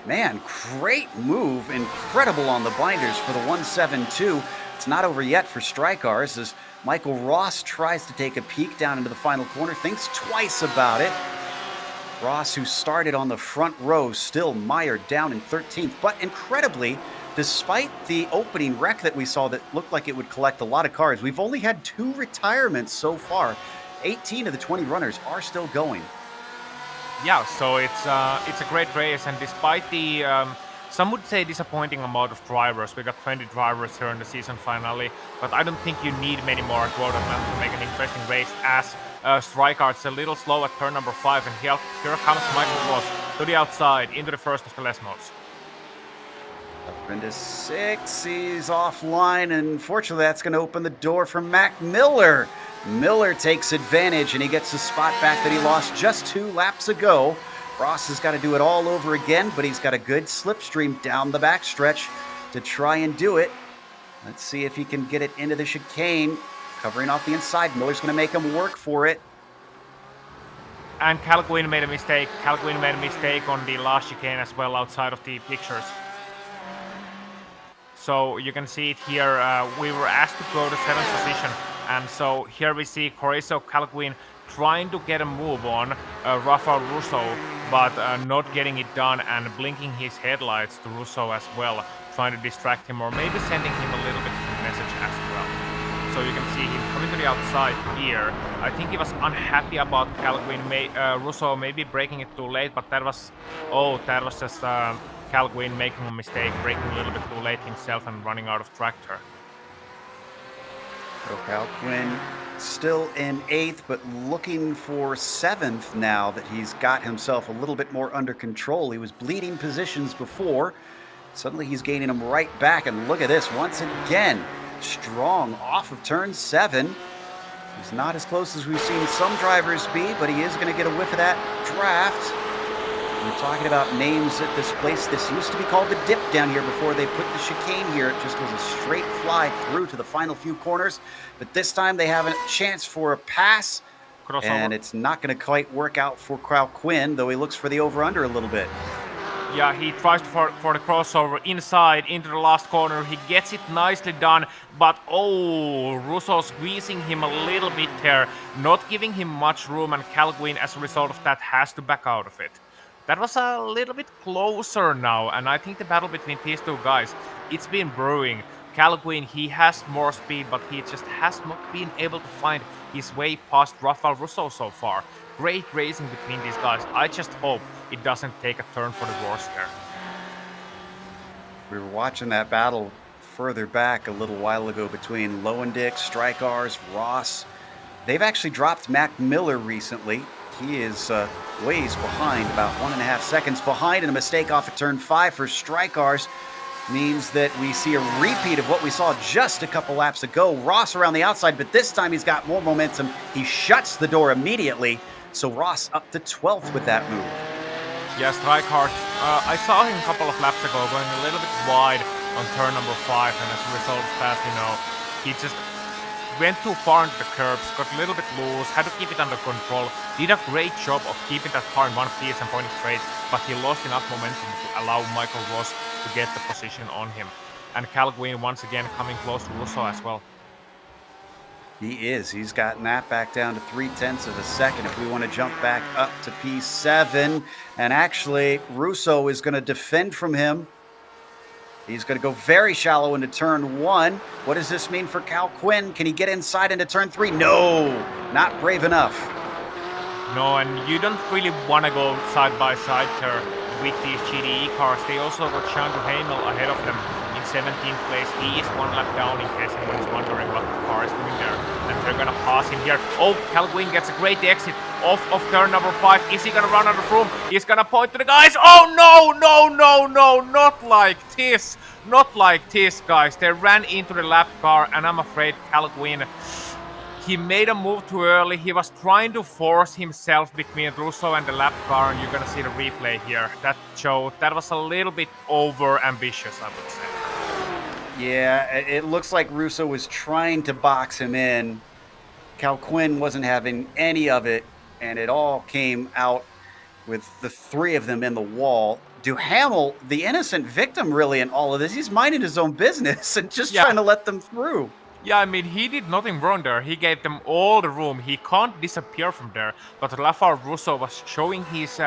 Man, great move. Incredible on the binders for the 172. It's not over yet for Strykars as Michael Ross tries to take a peek down into the final corner, thinks twice about it. Ross, who started on the front row, still mired down in 13th. But incredibly, despite the opening wreck that we saw that looked like it would collect a lot of cars, we've only had 2 retirements so far. 18 of the 20 runners are still going. Yeah, so it's a great race, and despite the some would say disappointing amount of drivers, we got 20 drivers here in the season finale, but I don't think you need many more at Road Atlanta to make an interesting race, as Strykart's a little slow at turn number 5, and here comes Michael Ross to the outside into the first of the Lesmos. Up into 6, he's offline, and unfortunately that's going to open the door for Mac Miller. Miller takes advantage, and he gets the spot back that he lost just 2 laps ago. Ross has got to do it all over again, but he's got a good slipstream down the backstretch to try and do it. Let's see if he can get it into the chicane. Covering off the inside, Miller's going to make him work for it. And Cal Quinn made a mistake. Cal Quinn made a mistake on the last chicane as well, outside of the pictures. So you can see it here. We were asked to go to 7th position, and so here we see Correzo Calquin trying to get a move on Rafael Russo, but not getting it done, and blinking his headlights to Russo as well, trying to distract him or maybe sending him a little bit of a message as well. So you can see him coming to the outside here. I think he was unhappy about Calquin. Russo maybe braking it too late, but that was just Calquin making a mistake, braking a little bit too late himself and running out of tractor. So Calquin still in 8th, but looking for 7th now that he's got himself a little bit more under control. He was bleeding positions before. Suddenly he's gaining them right back, and look at this once again. Strong off of turn 7. He's not as close as we've seen some drivers be, but he is going to get a whiff of that draft. We're talking about names at this place. This used to be called the dip down here before they put the chicane here. It just was a straight fly through to the final few corners. But this time they have a chance for a pass. Crossover. And it's not going to quite work out for Cal Quinn, though he looks for the over-under a little bit. Yeah, he tries for the crossover inside into the last corner. He gets it nicely done, but Russo squeezing him a little bit there, not giving him much room, and Calquin, as a result of that, has to back out of it. That was a little bit closer now, and I think the battle between these two guys, it's been brewing. Calquin, he has more speed, but he just has not been able to find his way past Rafael Russo so far. Great racing between these guys. I just hope it doesn't take a turn for the worse there. We were watching that battle further back a little while ago between Lowendick, Strykars, Ross. They've actually dropped Mac Miller recently. He is ways behind, about 1.5 seconds behind, and a mistake off of turn 5 for Strykars means that we see a repeat of what we saw just a couple laps ago. Ross around the outside, but this time he's got more momentum. He shuts the door immediately, so Ross up to 12th with that move. Yes, Rijkaard. I saw him a couple of laps ago going a little bit wide on turn number 5, and as a result of that, he just went too far into the curbs, got a little bit loose, had to keep it under control, did a great job of keeping that car in one piece and pointing straight, but he lost enough momentum to allow Michael Ross to get the position on him. And Cal Gwyn once again coming close to Russo as well. He is. He's gotten that back down to 0.3 of a second. If we want to jump back up to P7, and actually Russo is going to defend from him. He's going to go very shallow into turn 1. What does this mean for Cal Quinn? Can he get inside into turn 3? No, not brave enough. No, and you don't really want to go side by side there with these GTE cars. They also got Sean Duhamel ahead of them in 17th place. He is 1 lap down in case anyone is wondering what the car is doing there. And they're going to pass him here. Oh, Cal Quinn gets a great exit off of turn number 5. Is he going to run out of room? He's going to point to the guys. Oh, no, not like this. Not like this, guys. They ran into the lap car, and I'm afraid Cal Quinn, he made a move too early. He was trying to force himself between Russo and the lap car, and you're going to see the replay here. That was a little bit over ambitious, I would say. Yeah, it looks like Russo was trying to box him in. Cal Quinn wasn't having any of it, and it all came out with the 3 of them in the wall. Duhamel, the innocent victim really in all of this, he's minding his own business and just trying to let them through. Yeah, I mean, he did nothing wrong there. He gave them all the room. He can't disappear from there. But Lafar Russo was showing his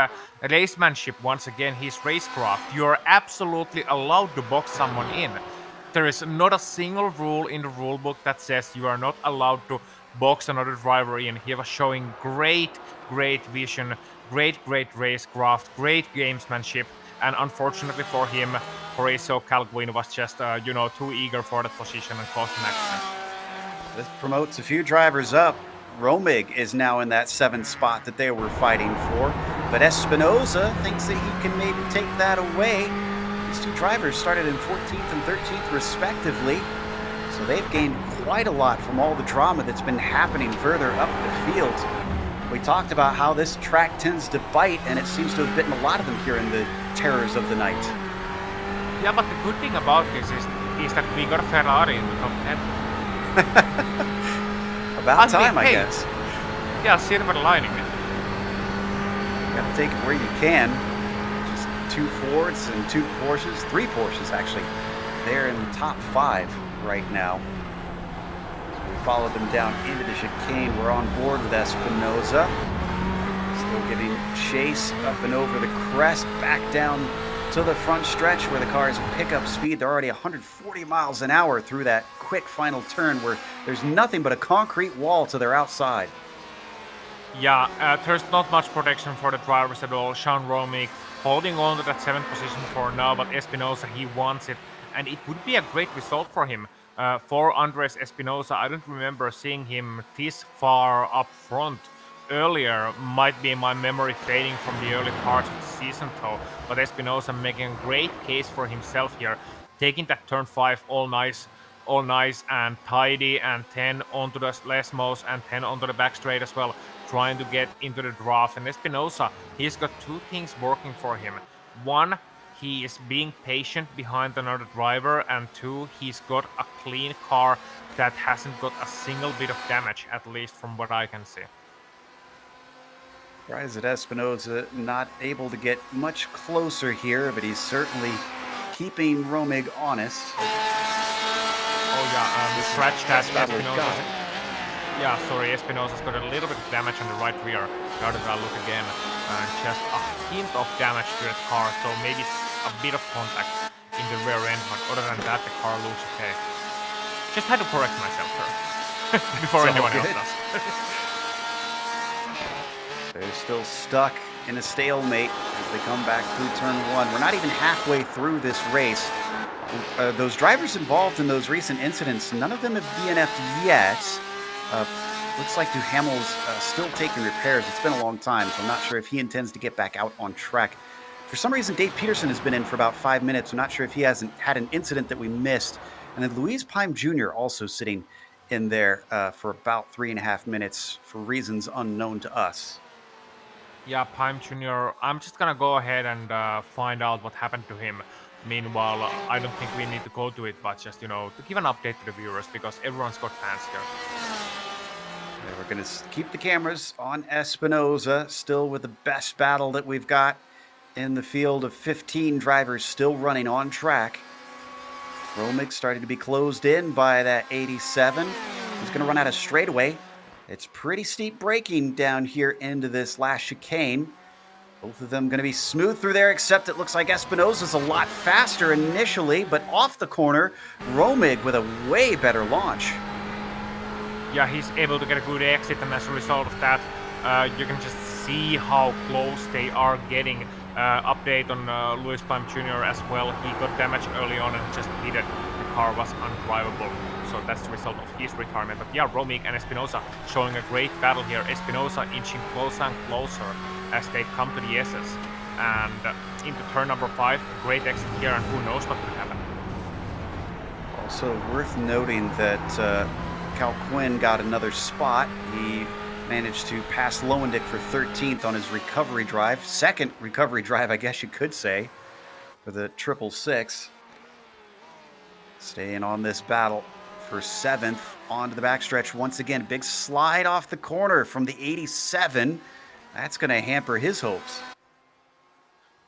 racemanship once again, his racecraft. You are absolutely allowed to box someone in. There is not a single rule in the rulebook that says you are not allowed to box another driver in. He was showing great vision, great racecraft, great gamesmanship. And unfortunately for him, Horacio Cal Gwyn was just, too eager for that position and caused an accident. This promotes a few drivers up. Romig is now in that 7th spot that they were fighting for, but Espinoza thinks that he can maybe take that away. These 2 drivers started in 14th and 13th respectively, so they've gained quite a lot from all the drama that's been happening further up the field. We talked about how this track tends to bite, and it seems to have bitten a lot of them here in the terrors of the night. Yeah, but the good thing about this is that we got a Ferrari in the top 10. About time, I guess. Yeah, silver lining. Gotta take it where you can. Just 2 Fords and 2 Porsches, 3 Porsches actually. They're in the top 5 right now. Followed them down into the chicane. We're on board with Espinoza. Still giving chase up and over the crest, back down to the front stretch where the cars pick up speed. They're already 140 miles an hour through that quick final turn where there's nothing but a concrete wall to their outside. Yeah, there's not much protection for the drivers at all. Sean Romig holding on to that 7th position for now, but Espinoza, he wants it. And it would be a great result for him. For Andres Espinoza, I don't remember seeing him this far up front earlier. Might be my memory fading from the early parts of the season though. But Espinoza making a great case for himself here, taking that turn 5 all nice and tidy, and 10 onto the Lesmos and 10 onto the back straight as well, trying to get into the draft. And Espinoza, he's got 2 things working for him. 1, he is being patient behind another driver, and 2, he's got a clean car that hasn't got a single bit of damage, at least from what I can see. Surprised that Espinoza not able to get much closer here, but he's certainly keeping Romig honest. Oh yeah, scratch that Espinoza. Yeah, sorry, Espinoza's got a little bit of damage on the right rear. Now that I look again, just a hint of damage to the car, so maybe a bit of contact in the rear end, but other than that, the car looks okay. Just had to correct myself there before anyone else does. They're still stuck in a stalemate as they come back through turn 1. We're not even halfway through this race. Those drivers involved in those recent incidents, none of them have DNF'd yet. Looks like Duhamel's still taking repairs. It's been a long time, so I'm not sure if he intends to get back out on track. For some reason, Dave Peterson has been in for about 5 minutes. I'm not sure if he hasn't had an incident that we missed. And then Louise Pime Jr. also sitting in there for about 3.5 minutes for reasons unknown to us. Yeah, Pime Jr., I'm just gonna go ahead and find out what happened to him. Meanwhile, I don't think we need to go to it, but just, to give an update to the viewers because everyone's got fans here. And we're going to keep the cameras on Espinosa, still with the best battle that we've got in the field of 15 drivers still running on track. Romig starting to be closed in by that 87. He's going to run out of straightaway. It's pretty steep braking down here into this last chicane. Both of them going to be smooth through there, except it looks like Espinosa's a lot faster initially, but off the corner, Romig with a way better launch. Yeah, he's able to get a good exit, and as a result of that, you can just see how close they are getting. Update on Lewis Pime Jr. as well. He got damaged early on and just pitted. The car was undrivable, so that's the result of his retirement. But yeah, Romig and Espinosa showing a great battle here. Espinosa inching closer and closer as they come to the SS. And into turn number 5, great exit here, and who knows what could happen. Also worth noting that Cal Quinn got another spot. He managed to pass Lowendick for 13th on his recovery drive. Second recovery drive, I guess you could say, for the 666. Staying on this battle for 7th onto the backstretch once again. Big slide off the corner from the 87. That's going to hamper his hopes.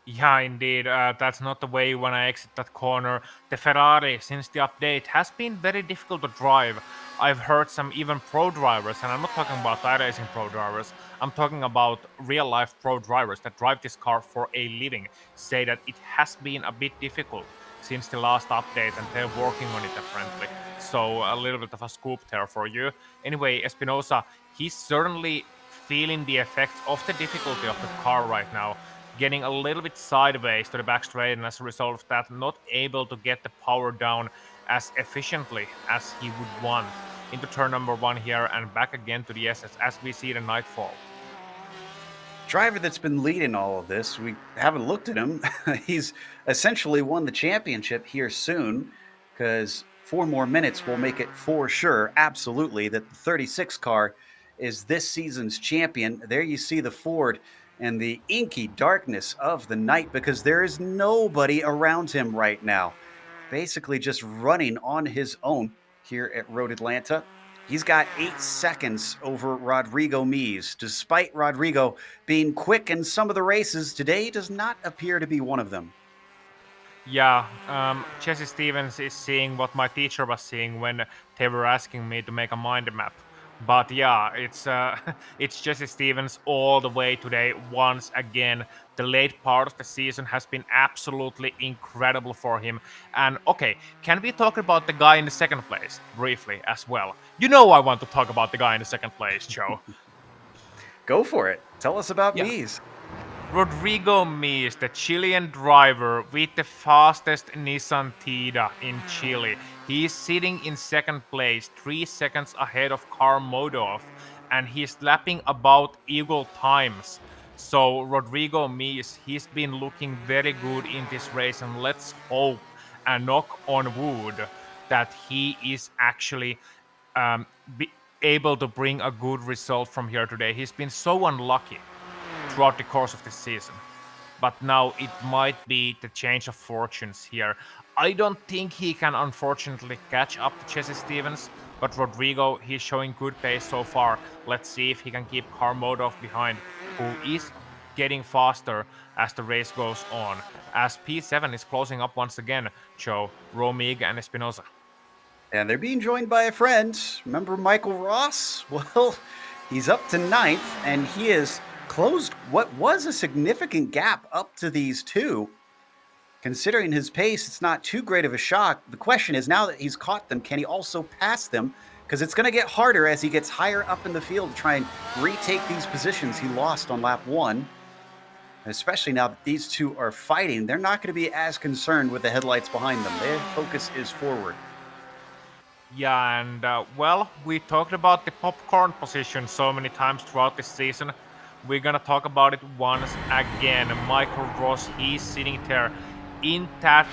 Yeah, indeed. That's not the way you want to exit that corner. The Ferrari, since the update, has been very difficult to drive. I've heard some even pro drivers, and I'm not talking about iRacing pro drivers, I'm talking about real-life pro drivers that drive this car for a living, say that it has been a bit difficult since the last update, and they're working on it apparently. So a little bit of a scoop there for you. Anyway, Espinosa, he's certainly feeling the effects of the difficulty of the car right now, getting a little bit sideways to the back straight, and as a result of that, not able to get the power down as efficiently as he would want. Into turn number 1 here and back again to the SS as we see the Nightfall. Driver that's been leading all of this, we haven't looked at him. He's essentially won the championship here soon, because 4 more minutes will make it for sure, absolutely, that the 36 car is this season's champion. There you see the Ford and the inky darkness of the night, because there is nobody around him right now. Basically just running on his own here at Road Atlanta. He's got 8 seconds over Rodrigo Mies. Despite Rodrigo being quick in some of the races, today does not appear to be one of them. Yeah, Jesse Stevens is seeing what my teacher was seeing when they were asking me to make a mind map. But yeah, it's Jesse Stevens all the way today once again. The late part of the season has been absolutely incredible for him. And okay, can we talk about the guy in the second place briefly as well? You know I want to talk about the guy in the second place, Joe. Go for it. Tell us about Yeah. Mies. Rodrigo Mies, the Chilean driver with the fastest Nissan Tida in Chile. He is sitting in second place, 3 seconds ahead of Karl Modov, and he's lapping about equal times. So Rodrigo Mies, he's been looking very good in this race, and let's hope and knock on wood that he is actually be able to bring a good result from here today. He's been so unlucky throughout the course of the season. But now it might be the change of fortunes here. I don't think he can unfortunately catch up to Jesse Stevens, but Rodrigo, he's showing good pace so far. Let's see if he can keep Karl Modov behind, who is getting faster as the race goes on. As P7 is closing up once again, Joe, Romig and Espinosa. And they're being joined by a friend. Remember Michael Ross? Well, he's up to 9th, and he has closed what was a significant gap up to these two. Considering his pace, it's not too great of a shock. The question is, now that he's caught them, can he also pass them? Because it's going to get harder as he gets higher up in the field to try and retake these positions he lost on lap 1. And especially now that these two are fighting, they're not going to be as concerned with the headlights behind them. Their focus is forward. Yeah, and well, we talked about the popcorn position so many times throughout this season. We're gonna talk about it once again. Michael Ross, he's sitting there in that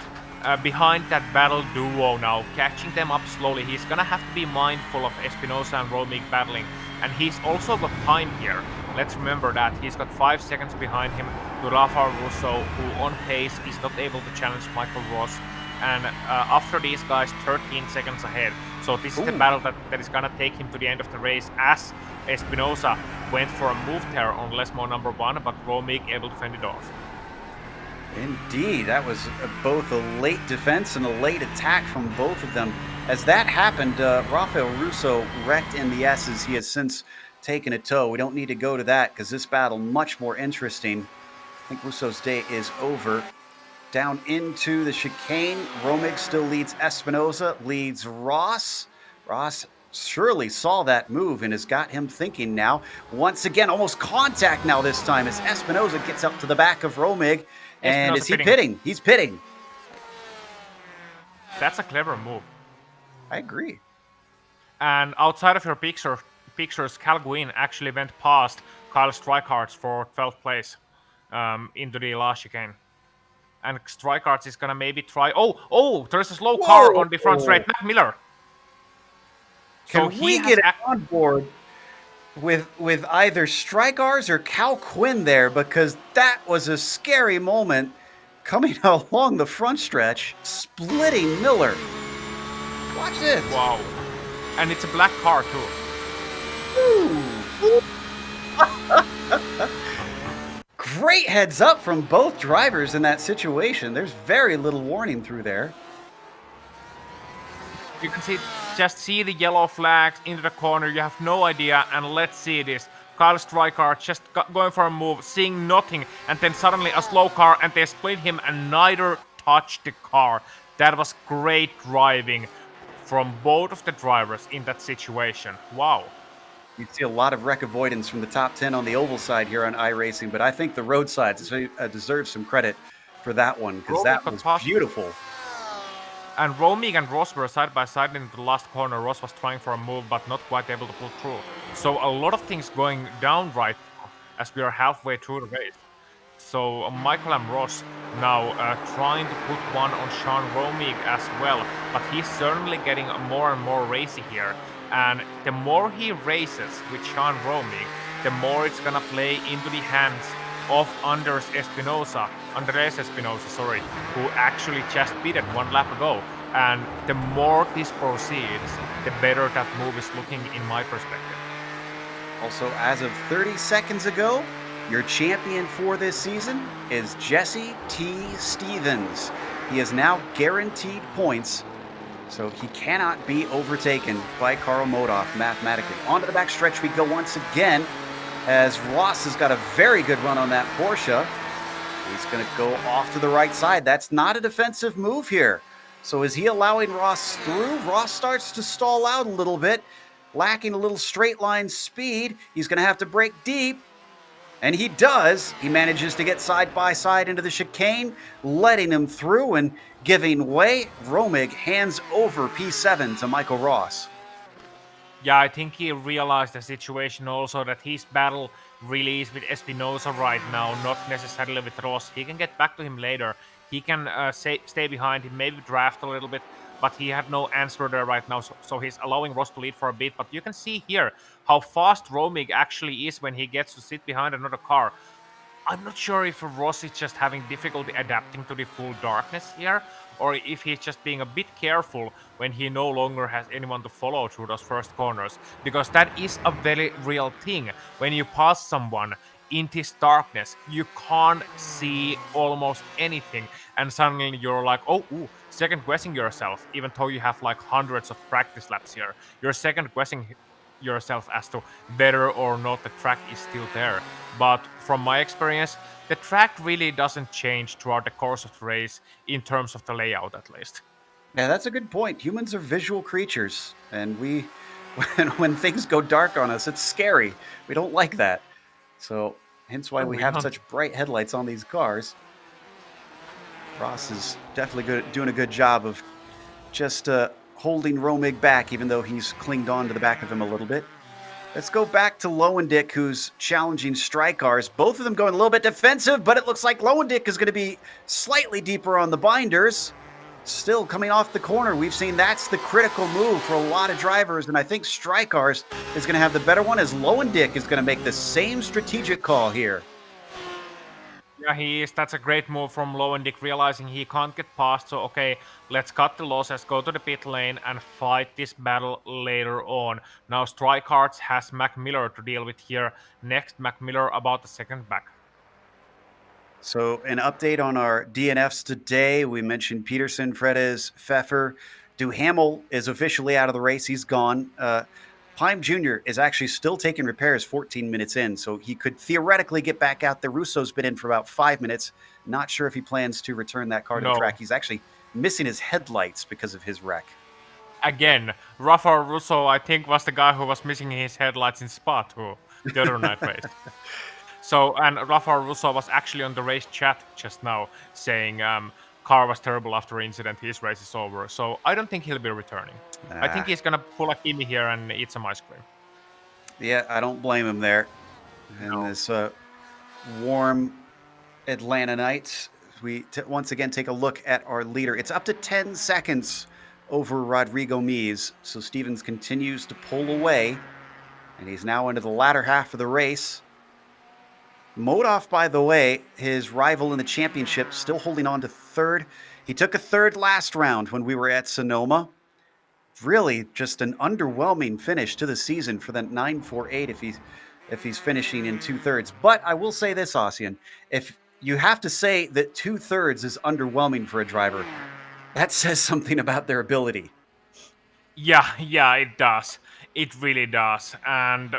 behind that battle duo now, catching them up slowly. He's gonna have to be mindful of Espinosa and Romig battling, and he's also got time here. Let's remember that he's got 5 seconds behind him to Rafael Russo, who on pace is not able to challenge Michael Ross. And after these guys, 13 seconds ahead. So this is the battle that is gonna take him to the end of the race, as Espinosa went for a move there on Lesmo number 1, but Romig able to fend it off. Indeed, that was both a late defense and a late attack from both of them. As that happened, Rafael Russo wrecked in the S's. He has since taken a tow. We don't need to go to that because this battle much more interesting. I think Russo's day is over. Down into the chicane, Romig still leads Espinosa, leads Ross. Ross surely saw that move and has got him thinking now. Once again, almost contact now this time as Espinosa gets up to the back of Romig. And Espinosa is he pitting? He's pitting. That's a clever move. I agree. And outside of your pictures, Cal Guin actually went past Kyle Streichhardt for 12th place into the last chicane. And Streichhardt is gonna maybe try. Oh! There's a slow car on the front straight. Mac Miller. Can we get on board with either Streichhardt or Cal Quinn there? Because that was a scary moment coming along the front stretch, splitting Miller. Watch this. Wow. And it's a black car too. Great heads up from both drivers in that situation. There's very little warning through there. You can just see the yellow flags into the corner. You have no idea. And let's see this. Kyle Streichhardt just going for a move, seeing nothing, and then suddenly a slow car, and they split him, and neither touched the car. That was great driving from both of the drivers in that situation. Wow. You see a lot of wreck avoidance from the top 10 on the oval side here on iRacing, but I think the road side deserves some credit for that one, because that was beautiful. And Romig and Ross were side by side in the last corner. Ross was trying for a move, but not quite able to pull through. So a lot of things going down right now as we are halfway through the race. So Michael and Ross now trying to put one on Sean Romig as well, but he's certainly getting more and more racy here. And the more he races with Sean Romig, the more it's gonna play into the hands of Andres Espinosa, who actually just beat it 1 lap ago. And the more this proceeds, the better that move is looking in my perspective. Also, as of 30 seconds ago, your champion for this season is Jesse T. Stevens. He is now guaranteed points, so he cannot be overtaken by Karl Modoff mathematically. Onto the back stretch we go once again, as Ross has got a very good run on that Porsche. He's going to go off to the right side. That's not a defensive move here. So is he allowing Ross through? Ross starts to stall out a little bit, lacking a little straight line speed. He's going to have to brake deep. And he does. He manages to get side by side into the chicane, letting him through and giving way. Romig hands over P7 to Michael Ross. Yeah, I think he realized the situation also, that his battle really is with Espinosa right now, not necessarily with Ross. He can get back to him later. He can stay behind him, maybe draft a little bit, but he had no answer there right now, so he's allowing Ross to lead for a bit. But you can see here how fast Romig actually is when he gets to sit behind another car. I'm not sure if Ross is just having difficulty adapting to the full darkness here, or if he's just being a bit careful when he no longer has anyone to follow through those first corners, because that is a very real thing. When you pass someone in this darkness, you can't see almost anything, and suddenly you're like, second guessing yourself, even though you have like hundreds of practice laps here. You're second guessing yourself as to whether or not the track is still there. But from my experience, the track really doesn't change throughout the course of the race in terms of the layout, at least. Yeah, that's a good point. Humans are visual creatures, and when things go dark on us, it's scary. We don't like that. So hence why we have such bright headlights on these cars. Ross is definitely doing a good job of just holding Romig back, even though he's clinged on to the back of him a little bit. Let's go back to Lowendick, who's challenging Strykars. Both of them going a little bit defensive, but it looks like Lowendick is going to be slightly deeper on the binders. Still coming off the corner, we've seen that's the critical move for a lot of drivers, and I think Strykars is going to have the better one as Lowendick is going to make the same strategic call here. Yeah, he is. That's a great move from Lowendick, realizing he can't get past. So, okay, let's cut the losses, go to the pit lane, and fight this battle later on. Now, Strikehearts has Mac Miller to deal with here. Next, Mac Miller about the second back. So, an update on our DNFs today. We mentioned Peterson, Fredes, Pfeffer. Duhamel is officially out of the race. He's gone. Pime Jr. is actually still taking repairs 14 minutes in, so he could theoretically get back out there. Russo's been in for about 5 minutes. Not sure if he plans to return that car to the track. He's actually missing his headlights because of his wreck. Again, Rafael Russo, I think, was the guy who was missing his headlights in Spa too, the other night race. So, and Rafael Russo was actually on the race chat just now saying car was terrible after incident, his race is over. So I don't think he'll be returning. I think he's gonna pull a Kimi here and eat some ice cream. Yeah, I don't blame him there. And this warm Atlanta night, we once again take a look at our leader. It's up to 10 seconds over Rodrigo Mies. So Stevens continues to pull away, and he's now into the latter half of the race. Modoff, by the way, his rival in the championship, still holding on to third. He took a third last round when we were at Sonoma. Really just an underwhelming finish to the season for that 9.48 if he's finishing in 2/3. But I will say this, Ossian, if you have to say that 2/3 is underwhelming for a driver, that says something about their ability. Yeah, it does. It really does. And,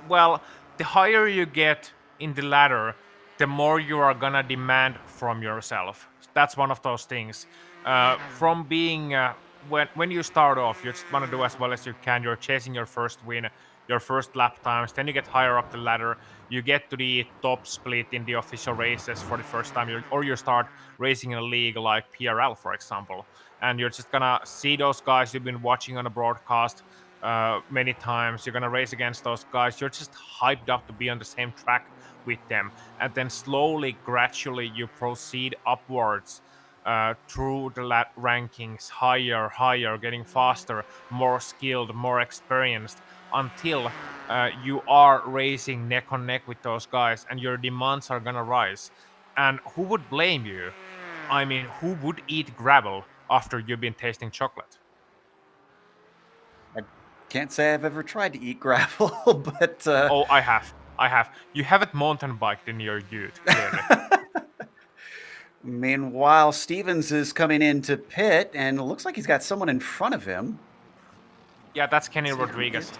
well, the higher you get in the ladder, the more you are gonna demand from yourself. That's one of those things. From being when you start off, you just want to do as well as you can. You're chasing your first win, your first lap times. Then you get higher up the ladder. You get to the top split in the official races for the first time, or you start racing in a league like PRL, for example. And you're just gonna see those guys you've been watching on a broadcast many times. You're gonna race against those guys. You're just hyped up to be on the same track with them, and then slowly, gradually, you proceed upwards through the rankings, higher, getting faster, more skilled, more experienced, until you are racing neck on neck with those guys, and your demands are gonna rise. And who would blame you? I mean, who would eat gravel after you've been tasting chocolate? I can't say I've ever tried to eat gravel, but... Oh, I have. You haven't mountain biked in your youth, clearly. Meanwhile, Stevens is coming into pit, and it looks like he's got someone in front of him. Yeah, that's Kenny Rodriguez.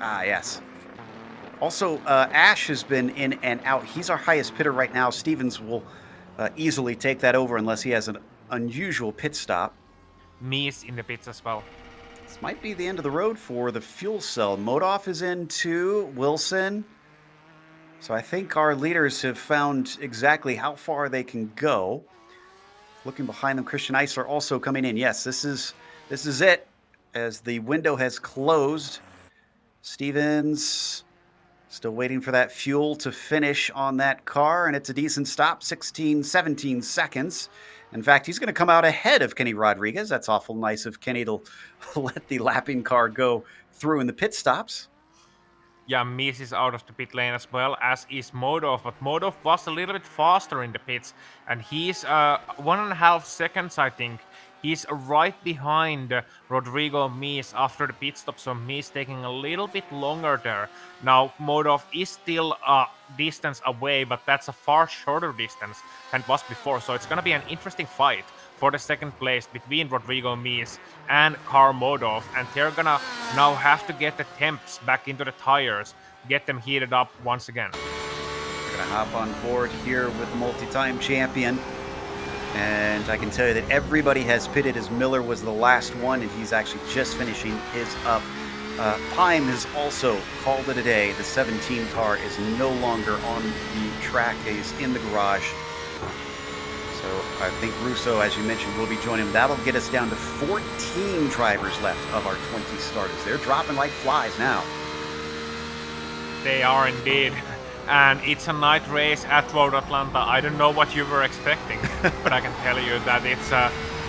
Ah, yes. Also, Ash has been in and out. He's our highest pitter right now. Stevens will easily take that over unless he has an unusual pit stop. Mies in the pits as well. This might be the end of the road for the fuel cell. Modoff is in too. Wilson. So I think our leaders have found exactly how far they can go. Looking behind them, Christian Eisler also coming in. Yes, this is it. As the window has closed, Stevens still waiting for that fuel to finish on that car, and it's a decent stop, 16, 17 seconds. In fact, he's going to come out ahead of Kenny Rodriguez. That's awful nice of Kenny to let the lapping car go through in the pit stops. Yeah, Mies is out of the pit lane as well, as is Modov, but Modov was a little bit faster in the pits, and he's 1.5 seconds, I think. He's right behind Rodrigo Mies after the pit stop, so Mies taking a little bit longer there. Now, Modov is still a distance away, but that's a far shorter distance than it was before, so it's going to be an interesting fight for the second place between Rodrigo Mies and Karl Modov, and they're gonna now have to get the temps back into the tires, get them heated up once again. We're gonna hop on board here with multi-time champion, and I can tell you that everybody has pitted as Miller was the last one, and he's actually just finishing his up. Pime has also called it a day. The 17 car is no longer on the track. He's in the garage. So I think Russo, as you mentioned, will be joining him. That'll get us down to 14 drivers left of our 20 starters. They're dropping like flies now. They are indeed. And it's a night race at Road Atlanta. I don't know what you were expecting, but I can tell you that it's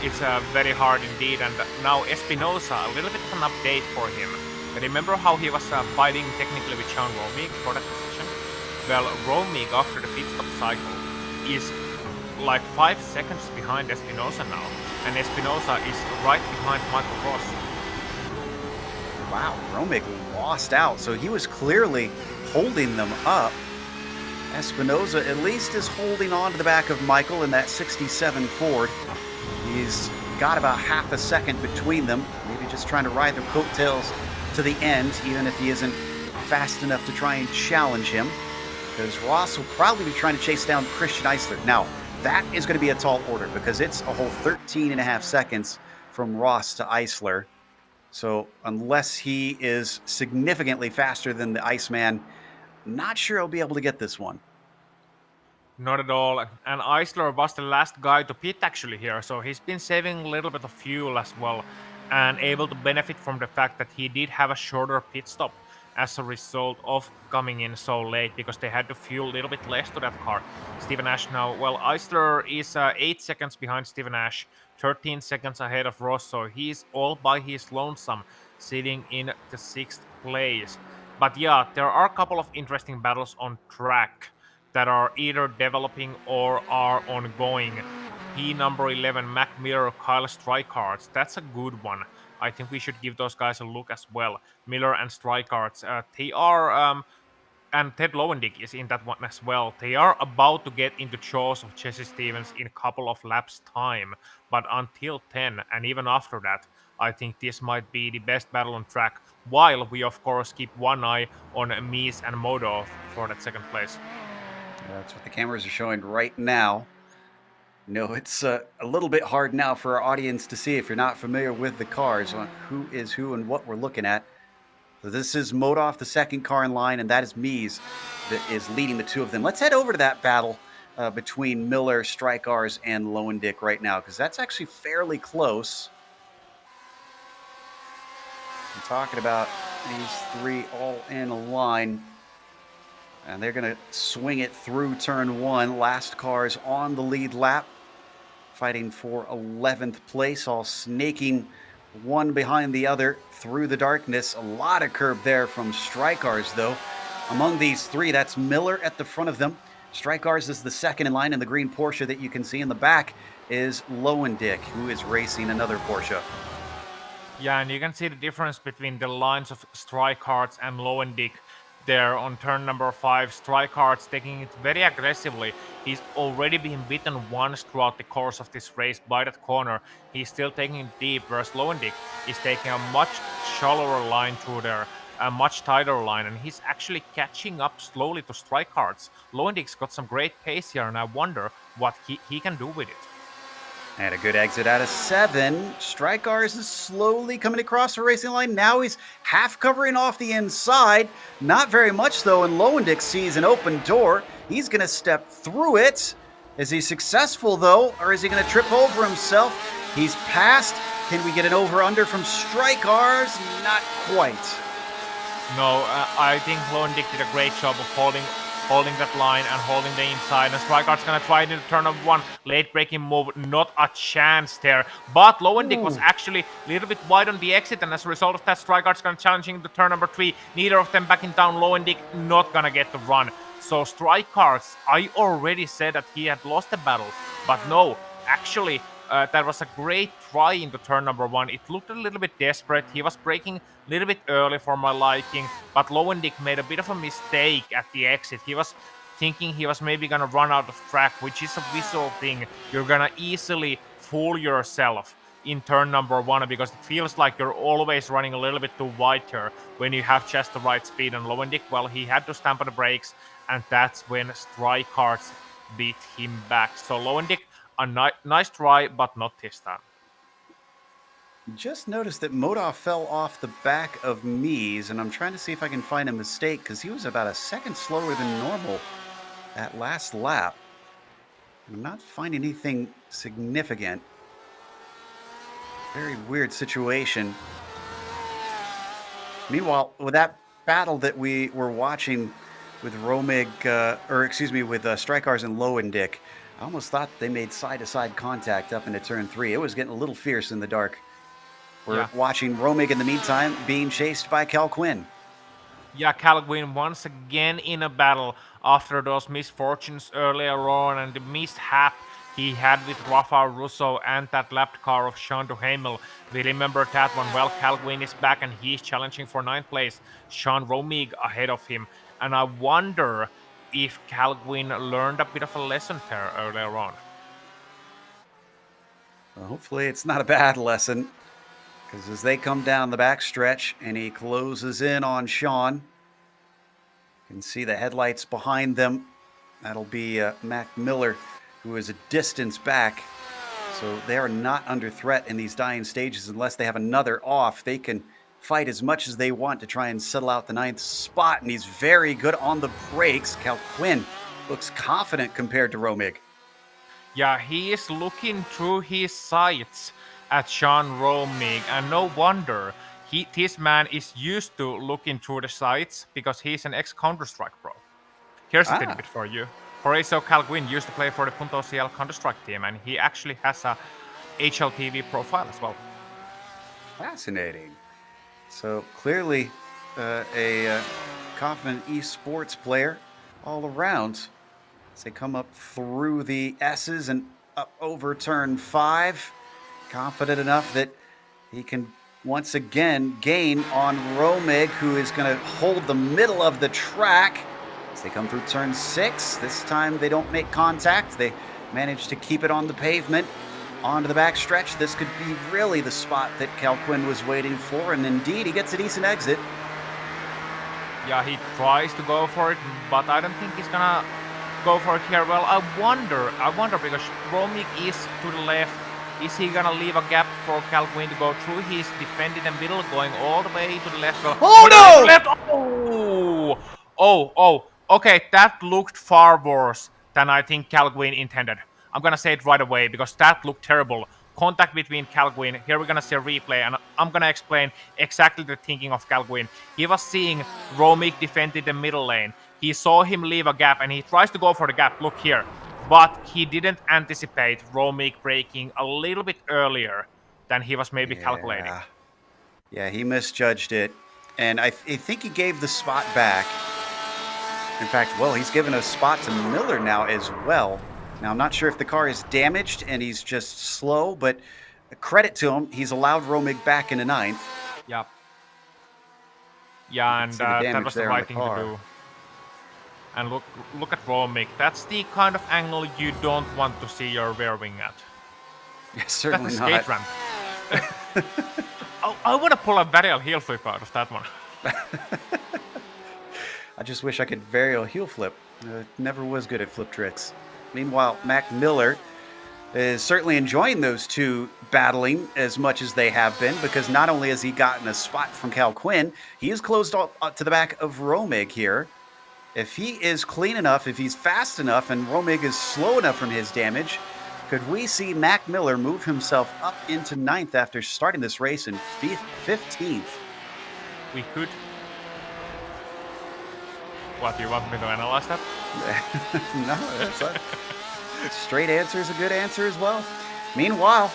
It's very hard indeed, and now Espinosa, a little bit of an update for him. Remember how he was fighting technically with Sean Romig for that position? Well, Romig, after the pit stop cycle, is like 5 seconds behind Espinosa now, and Espinosa is right behind Michael Ross. Wow, Romig lost out, so he was clearly holding them up. Espinosa at least is holding on to the back of Michael in that 67 Ford. He's got about half a second between them, maybe just trying to ride their coattails to the end, even if he isn't fast enough to try and challenge him, because Ross will probably be trying to chase down Christian Eisler. Now, that is going to be a tall order because it's a whole 13 and a half seconds from Ross to Eisler. So unless he is significantly faster than the Iceman, not sure he'll be able to get this one. Not at all. And Eisler was the last guy to pit actually here, so he's been saving a little bit of fuel as well and able to benefit from the fact that he did have a shorter pit stop as a result of coming in so late because they had to fuel a little bit less to that car. Stephen Ash now, well, Eisler is 8 seconds behind Stephen Ash, 13 seconds ahead of Ross, so he's all by his lonesome, sitting in the 6th place. But yeah, there are a couple of interesting battles on track that are either developing or are ongoing. P number 11, Mac Miller, Kyle Streichhardt. That's a good one. I think we should give those guys a look as well. Miller and Streichhardt. They are, and Ted Lowendick is in that one as well. They are about to get into jaws of Jesse Stevens in a couple of laps' time. But until 10, and even after that, I think this might be the best battle on track, while we, of course, keep one eye on Mies and Modov for that second place. That's what the cameras are showing right now. No, it's a little bit hard now for our audience to see if you're not familiar with the cars on who is who and what we're looking at. So this is Modov, the second car in line, and that is Mies that is leading the two of them. Let's head over to that battle between Miller, Strykars, and Lowendick right now, because that's actually fairly close. I'm talking about these three all in a line. And they're going to swing it through turn one. Last cars on the lead lap, fighting for 11th place, all snaking one behind the other through the darkness. A lot of curb there from Strykars, though. Among these three, that's Miller at the front of them. Strykars is the second in line in the green Porsche that you can see. In the back is Lowendick, who is racing another Porsche. Yeah, and you can see the difference between the lines of Streichhardt and Lowendick there on turn number 5. Streichhardt taking it very aggressively. He's already been beaten once throughout the course of this race by that corner. He's still taking it deep, whereas Lowendick is taking a much shallower line through there, a much tighter line, and he's actually catching up slowly to Streichhardt. Lowendick's got some great pace here, and I wonder what he can do with it. And a good exit out of 7. Strykars is slowly coming across the racing line. Now he's half covering off the inside. Not very much, though, and Lowendick sees an open door. He's going to step through it. Is he successful, though, or is he going to trip over himself? He's passed. Can we get an over-under from Strykars? Not quite. No, I think Lowendick did a great job of holding that line and holding the inside. And Strikehart's gonna try to turn of one late braking move. Not a chance there. But Lowendick was actually a little bit wide on the exit, and as a result of that, Strikehart's gonna challenge him to turn number 3. Neither of them backing down. Lowendick not gonna get the run. So Strikehart's, I already said that he had lost the battle, but no, actually. That was a great try into turn number 1. It looked a little bit desperate. He was braking a little bit early for my liking, but Lowendick made a bit of a mistake at the exit. He was thinking he was maybe going to run out of track, which is a visual thing. You're going to easily fool yourself in turn number 1 because it feels like you're always running a little bit too wide here when you have just the right speed. And Lowendick, well, he had to stamp on the brakes, and that's when Strikehardt beat him back. So Lowendick, a nice try, but not this time. Just noticed that Modov fell off the back of Mies, and I'm trying to see if I can find a mistake because he was about a second slower than normal that last lap. I'm not finding anything significant. Very weird situation. Meanwhile, with that battle that we were watching with Romig, with Strykars and Lowendick, I almost thought they made side-to-side contact up into turn 3. It was getting a little fierce in the dark. We're Yeah. watching Romig in the meantime being chased by Cal Quinn. Yeah, Calvin once again in a battle after those misfortunes earlier on and the mishap he had with Rafa Russo and that lapped car of Sean Duhamel. We remember that one well. Calvin is back and he's challenging for 9th place. Sean Romig ahead of him. And I wonder if Calvin learned a bit of a lesson there earlier on. Well, hopefully it's not a bad lesson, because as they come down the backstretch and he closes in on Sean, you can see the headlights behind them. That'll be Mac Miller, who is a distance back. So they are not under threat in these dying stages unless they have another off. They can fight as much as they want to try and settle out the 9th spot, and he's very good on the brakes. Cal Quinn looks confident compared to Romig. Yeah, he is looking through his sights at Sean Romig, and no wonder this man is used to looking through the sights because he's an ex-Counter-Strike pro. Here's a tidbit for you. Horatio Calguin used to play for the Punto CL Counter-Strike team, and he actually has a HLTV profile as well. Fascinating. So clearly a confident esports player all around. As they come up through the S's and up over turn 5. Confident enough that he can once again gain on Romig, who is going to hold the middle of the track. As they come through turn 6, this time they don't make contact. They manage to keep it on the pavement. Onto the backstretch. This could be really the spot that Cal Quinn was waiting for, and indeed he gets a decent exit. Yeah, he tries to go for it, but I don't think he's gonna go for it here. Well, I wonder because Romig is to the left. Is he gonna leave a gap for Cal Quinn to go through? He's defending the middle, going all the way to the left. Oh no! Left. Oh. Okay, that looked far worse than I think Cal Quinn intended. I'm gonna say it right away because that looked terrible. Contact between Calguin. Here we're gonna see a replay, and I'm gonna explain exactly the thinking of Calguin. He was seeing Romig defended the middle lane. He saw him leave a gap, and he tries to go for the gap. Look here, but he didn't anticipate Romig braking a little bit earlier than he was maybe calculating. Yeah, he misjudged it, and I think he gave the spot back. In fact, well, he's given a spot to Miller now as well. Now, I'm not sure if the car is damaged and he's just slow, but credit to him, he's allowed Romig back into 9th. Yep. Yeah, and that was the right thing to do. And look at Romig. That's the kind of angle you don't want to see your rear wing at. Yeah, certainly That's not. Skate ramp. I want to pull a varial heel flip out of that one. I just wish I could varial heel flip. Never was good at flip tricks. Meanwhile, Mac Miller is certainly enjoying those two battling as much as they have been, because not only has he gotten a spot from Cal Quinn, he is closed up to the back of Romig here. If he is clean enough, if he's fast enough, and Romig is slow enough from his damage, could we see Mac Miller move himself up into 9th after starting this race in 15th? We could. What, do you want me to analyze that? No, that's not. Straight answer is a good answer as well. Meanwhile,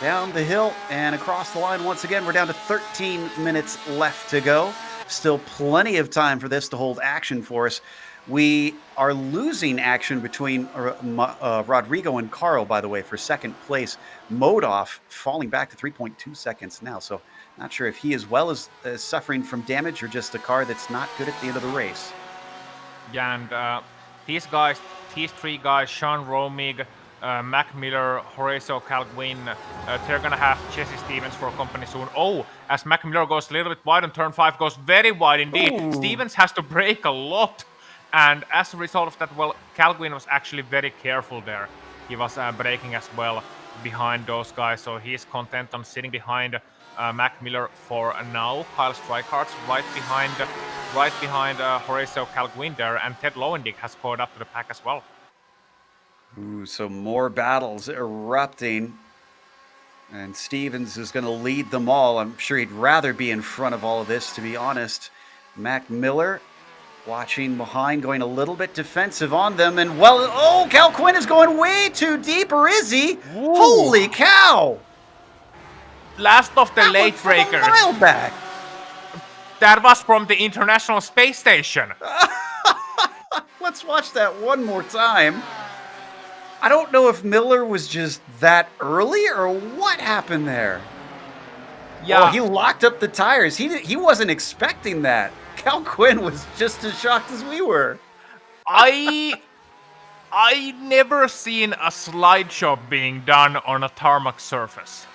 down the hill and across the line once again, we're down to 13 minutes left to go. Still plenty of time for this to hold action for us. We are losing action between Rodrigo and Carl, by the way, for second place. Modoff falling back to 3.2 seconds now. So not sure if he as well is suffering from damage or just a car that's not good at the end of the race. Yeah, and these three guys, Sean Romig, Mac Miller, Horatio Calguin, they're gonna have Jesse Stevens for company soon. Oh, as Mac Miller goes a little bit wide on turn 5, goes very wide indeed. Ooh. Stevens has to brake a lot. And as a result of that, well, Calguin was actually very careful there. He was braking as well behind those guys, so he's content on sitting behind Mac Miller for now. Kyle Streichhardt's right behind Horatio Calguin there, and Ted Lowendick has caught up to the pack as well. Ooh, so more battles erupting. And Stevens is going to lead them all. I'm sure he'd rather be in front of all of this, to be honest. Mac Miller Watching behind, going a little bit defensive on them, and oh, Cal Quinn is going way too deep, or is he? Ooh. Holy cow! Last of the That late went from a breakers. mile back. That was from the International Space Station. Let's watch that one more time. I don't know if Miller was just that early or what happened there. Yeah. Oh, he locked up the tires. He wasn't expecting that. Cal Quinn was just as shocked as we were. I never seen a slideshow being done on a tarmac surface.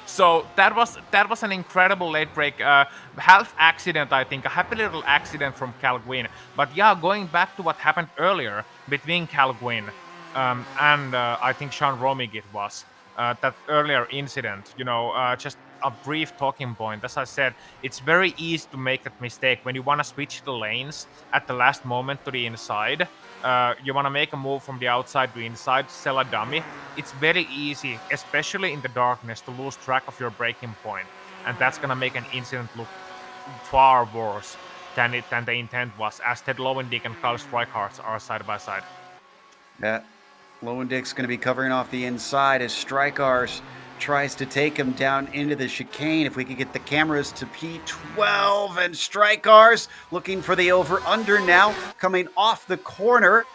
So that was an incredible late break, half accident, I think, a happy little accident from Cal Quinn. But yeah, going back to what happened earlier between Cal Quinn and I think Sean Romig it was, that earlier incident, just a brief talking point. As I said, it's very easy to make that mistake when you want to switch the lanes at the last moment to the inside. You want to make a move from the outside to inside, sell a dummy. It's very easy, especially in the darkness, to lose track of your braking point, and that's gonna make an incident look far worse than the intent was, as Ted Lowendick and Carl Streichhardt are side by side. Yeah, Lowendick's going to be covering off the inside as Streichars tries to take him down into the chicane. If we could get the cameras to P12, and Streichars looking for the over-under now, coming off the corner.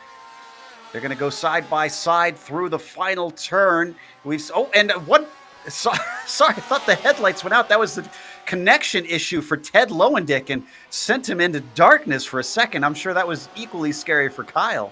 They're going to go side by side through the final turn. Sorry, I thought the headlights went out. That was the connection issue for Ted Lowendick and sent him into darkness for a second. I'm sure that was equally scary for Kyle.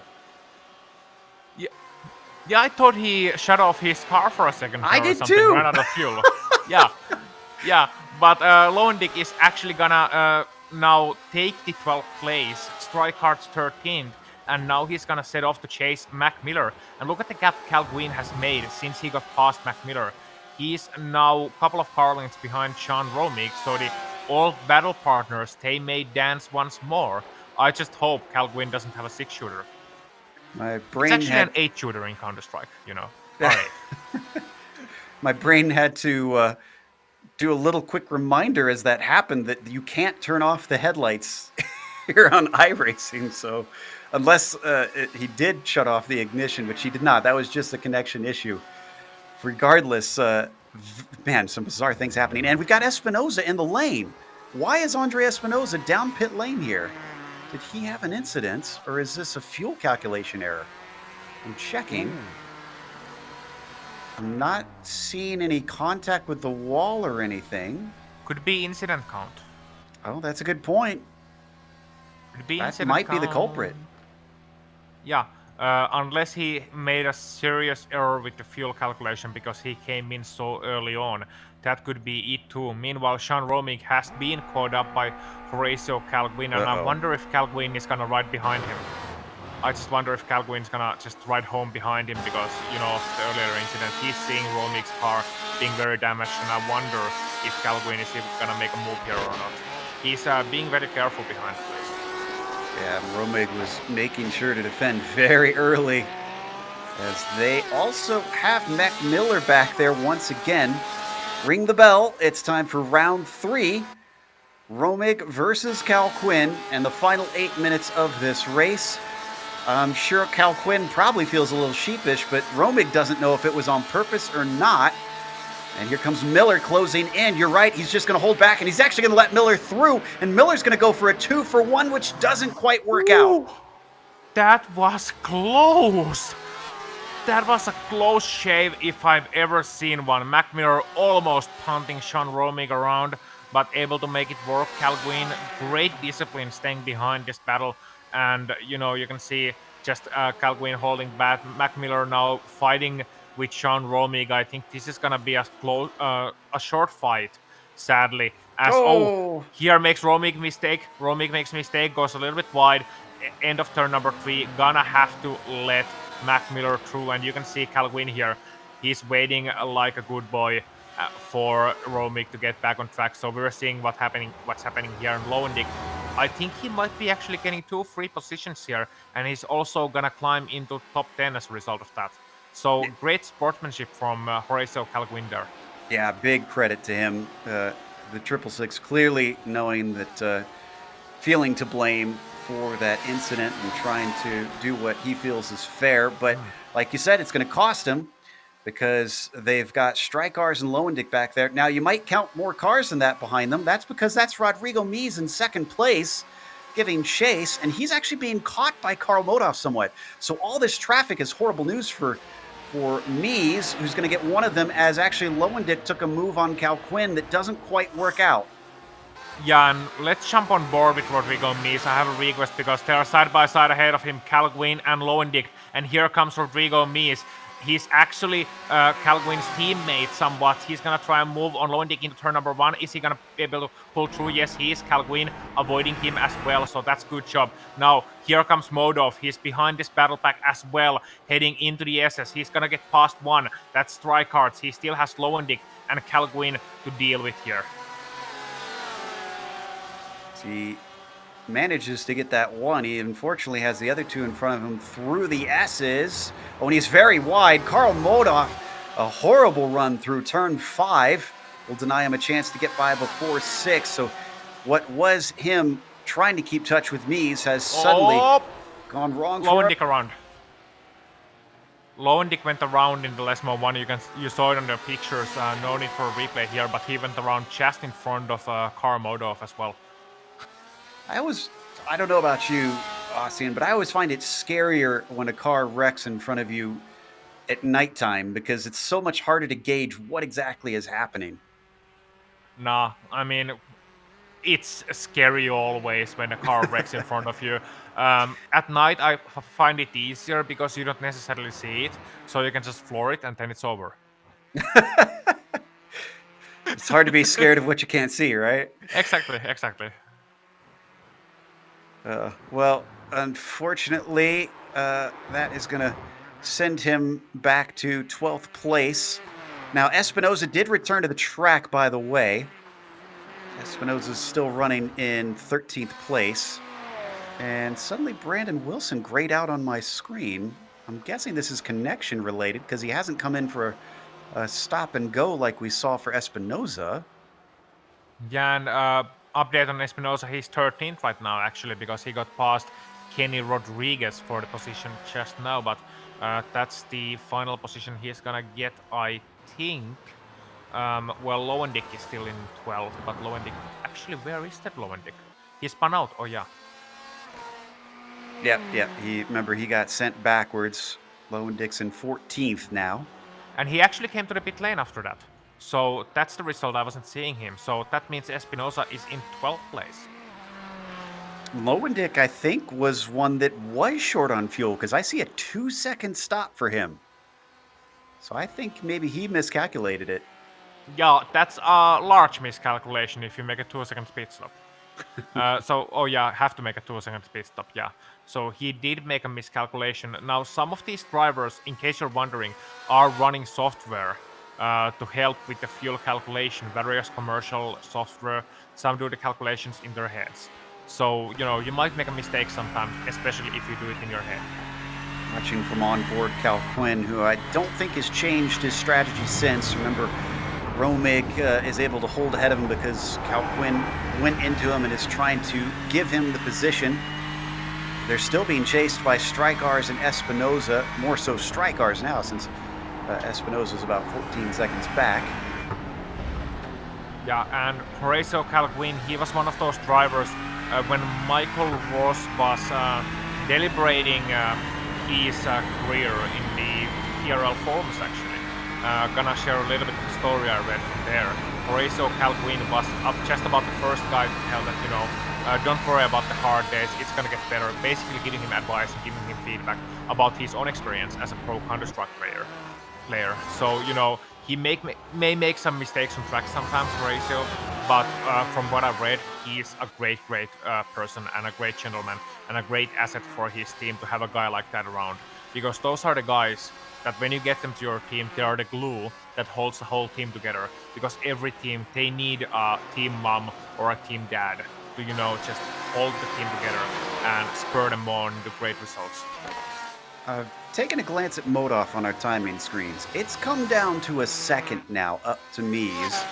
Yeah, I thought he shut off his car for a second. I or did something, too. Ran out of fuel. yeah. But Lowendick is actually gonna now take the 12th place, Streichhardt's 13th, and now he's gonna set off to chase Mac Miller. And look at the gap Cal Quinn has made since he got past Mac Miller. He's now a couple of car lengths behind Sean Romig, so the old battle partners, they may dance once more. I just hope Cal Quinn doesn't have a 6-shooter. My brain it's actually an 8-shooter in Counter-Strike, All right. My brain had to do a little quick reminder as that happened that you can't turn off the headlights here on iRacing. So unless he did shut off the ignition, which he did not, that was just a connection issue. Regardless, man, some bizarre things happening. And we've got Espinoza in the lane. Why is Andre Espinoza down pit lane here? Did he have an incident, or is this a fuel calculation error? I'm checking. I'm not seeing any contact with the wall or anything. Could be incident count. Oh, that's a good point. Could be that might be the culprit. Yeah, unless he made a serious error with the fuel calculation because he came in so early on. That could be it too. Meanwhile, Sean Romig has been caught up by Horacio Cal Quinn, and I wonder if Cal Quinn is gonna ride behind him. I just wonder if Cal Quinn's gonna just ride home behind him because, of the earlier incident, he's seeing Romig's car being very damaged, and I wonder if Cal Quinn is even gonna make a move here or not. He's being very careful behind the place. Yeah, Romig was making sure to defend very early, as they also have Mac Miller back there once again. Ring the bell. It's time for round 3. Romig versus Cal Quinn, and the final 8 minutes of this race. I'm sure Cal Quinn probably feels a little sheepish, but Romig doesn't know if it was on purpose or not. And here comes Miller closing in. You're right, he's just going to hold back, and he's actually going to let Miller through, and Miller's going to go for a 2-for-1, which doesn't quite work out. That was close. That was a close shave if I've ever seen one. Mac Miller almost punting Sean Romig around, but able to make it work. Cal Quinn, great discipline staying behind this battle. And, you can see just Cal Quinn holding back. Mac Miller now fighting with Sean Romig. I think this is going to be a short fight, sadly. Here makes Romig mistake. Romig makes mistake, goes a little bit wide. End of turn number 3. Gonna have to let Mac Miller through, and you can see Cal Quinn here. He's waiting like a good boy for Romig to get back on track. So we're seeing what's happening here in Lowendick. I think he might be actually getting 2 free positions here, and he's also gonna climb into top 10 as a result of that. So great sportsmanship from Horacio Cal Quinn there. Yeah, big credit to him. The 666 clearly knowing that feeling to blame for that incident and trying to do what he feels is fair. But like you said, it's going to cost him because they've got Strykars and Lowendick back there. Now, you might count more cars than that behind them. That's because that's Rodrigo Mies in second place giving chase, and he's actually being caught by Karl Modhoff somewhat. So all this traffic is horrible news for Mies, who's going to get one of them, as actually Lowendick took a move on Cal Quinn that doesn't quite work out. Yeah, and let's jump on board with Rodrigo Mies. I have a request because they are side by side ahead of him, Cal Quinn and Lowendick. And here comes Rodrigo Mies. He's actually Cal Quinn's teammate somewhat. He's going to try and move on Lowendick into turn number 1. Is he going to be able to pull through? Yes, he is. Cal Quinn avoiding him as well, so that's good job. Now, here comes Modhoff. He's behind this battle pack as well, heading into the SS. He's going to get past one. That's Strykars. He still has Lowendick and Cal Quinn to deal with here. He manages to get that one. He unfortunately has the other two in front of him through the S's. Oh, and he's very wide. Karl Modhoff, a horrible run through turn 5, will deny him a chance to get by before 6. So what was him trying to keep touch with Mies has suddenly gone wrong for him. Lowendick around. Lowendick went around in the Lesmo 1. You saw it on the pictures. No need for a replay here, but he went around just in front of Karl Modhoff as well. I don't know about you, Ossian, but I always find it scarier when a car wrecks in front of you at nighttime because it's so much harder to gauge what exactly is happening. Nah, I mean, it's scary always when a car wrecks in front of you. At night, I find it easier because you don't necessarily see it, so you can just floor it and then it's over. It's hard to be scared of what you can't see, right? Exactly. Well, unfortunately, that is going to send him back to 12th place. Now, Espinosa did return to the track, by the way. Espinosa's still running in 13th place. And suddenly Brandon Wilson grayed out on my screen. I'm guessing this is connection related because he hasn't come in for a stop and go like we saw for Espinosa. Yeah, and update on Espinosa, he's 13th right now, actually, because he got past Kenny Rodriguez for the position just now, but that's the final position he's gonna get, I think. Well, Lowendick is still in 12th, but Lowendick... Actually, where is that Lowendick? He spun out, oh yeah. Yep. Remember, he got sent backwards. Lowendick's in 14th now. And he actually came to the pit lane after that. So that's the result. I wasn't seeing him. So that means Espinosa is in 12th place. Lowendick, I think, was one that was short on fuel because I see a 2-second stop for him. So I think maybe he miscalculated it. Yeah, that's a large miscalculation if you make a 2-second speed stop. Have to make a 2-second speed stop, yeah. So he did make a miscalculation. Now, some of these drivers, in case you're wondering, are running software to help with the fuel calculation, various commercial software. Some do the calculations in their heads. So, you might make a mistake sometimes, especially if you do it in your head. Watching from on board Cal Quinn, who I don't think has changed his strategy since. Remember, Romig is able to hold ahead of him because Cal Quinn went into him and is trying to give him the position. They're still being chased by Strykars and Espinosa, more so Strykars now since Espinosa is about 14 seconds back. Yeah, and Horacio Cal Quinn, he was one of those drivers when Michael Ross was deliberating his career in the PRL forums, actually. Gonna share a little bit of the story I read from there. Horacio Cal Quinn was just about the first guy to tell that, don't worry about the hard days, it's gonna get better. Basically giving him advice and giving him feedback about his own experience as a pro Counter-Strike player. So, he may make some mistakes on track sometimes, Horacio, but from what I've read, he's a great person and a great gentleman and a great asset for his team to have a guy like that around. Because those are the guys that when you get them to your team, they are the glue that holds the whole team together. Because every team, they need a team mom or a team dad to, just hold the team together and spur them on to great results. Taking a glance at Modhoff on our timing screens, it's come down to a second now up to Mies,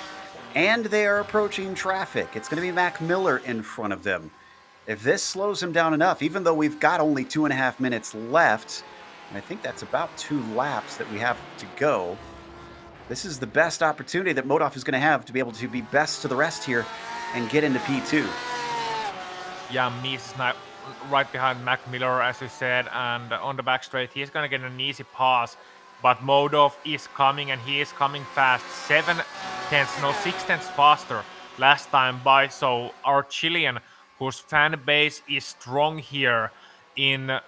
and they are approaching traffic. It's going to be Mac Miller in front of them. If this slows him down enough, even though we've got only 2.5 minutes left, and I think that's about 2 laps that we have to go, this is the best opportunity that Modov is going to have to be able to be best to the rest here and get into P2. Yeah, Mies is not right behind Mac Miller, as you said, and on the back straight, he's gonna get an easy pass. But Modov is coming, and he is coming fast. 6 tenths faster last time by. So our Chilean, whose fan base is strong here in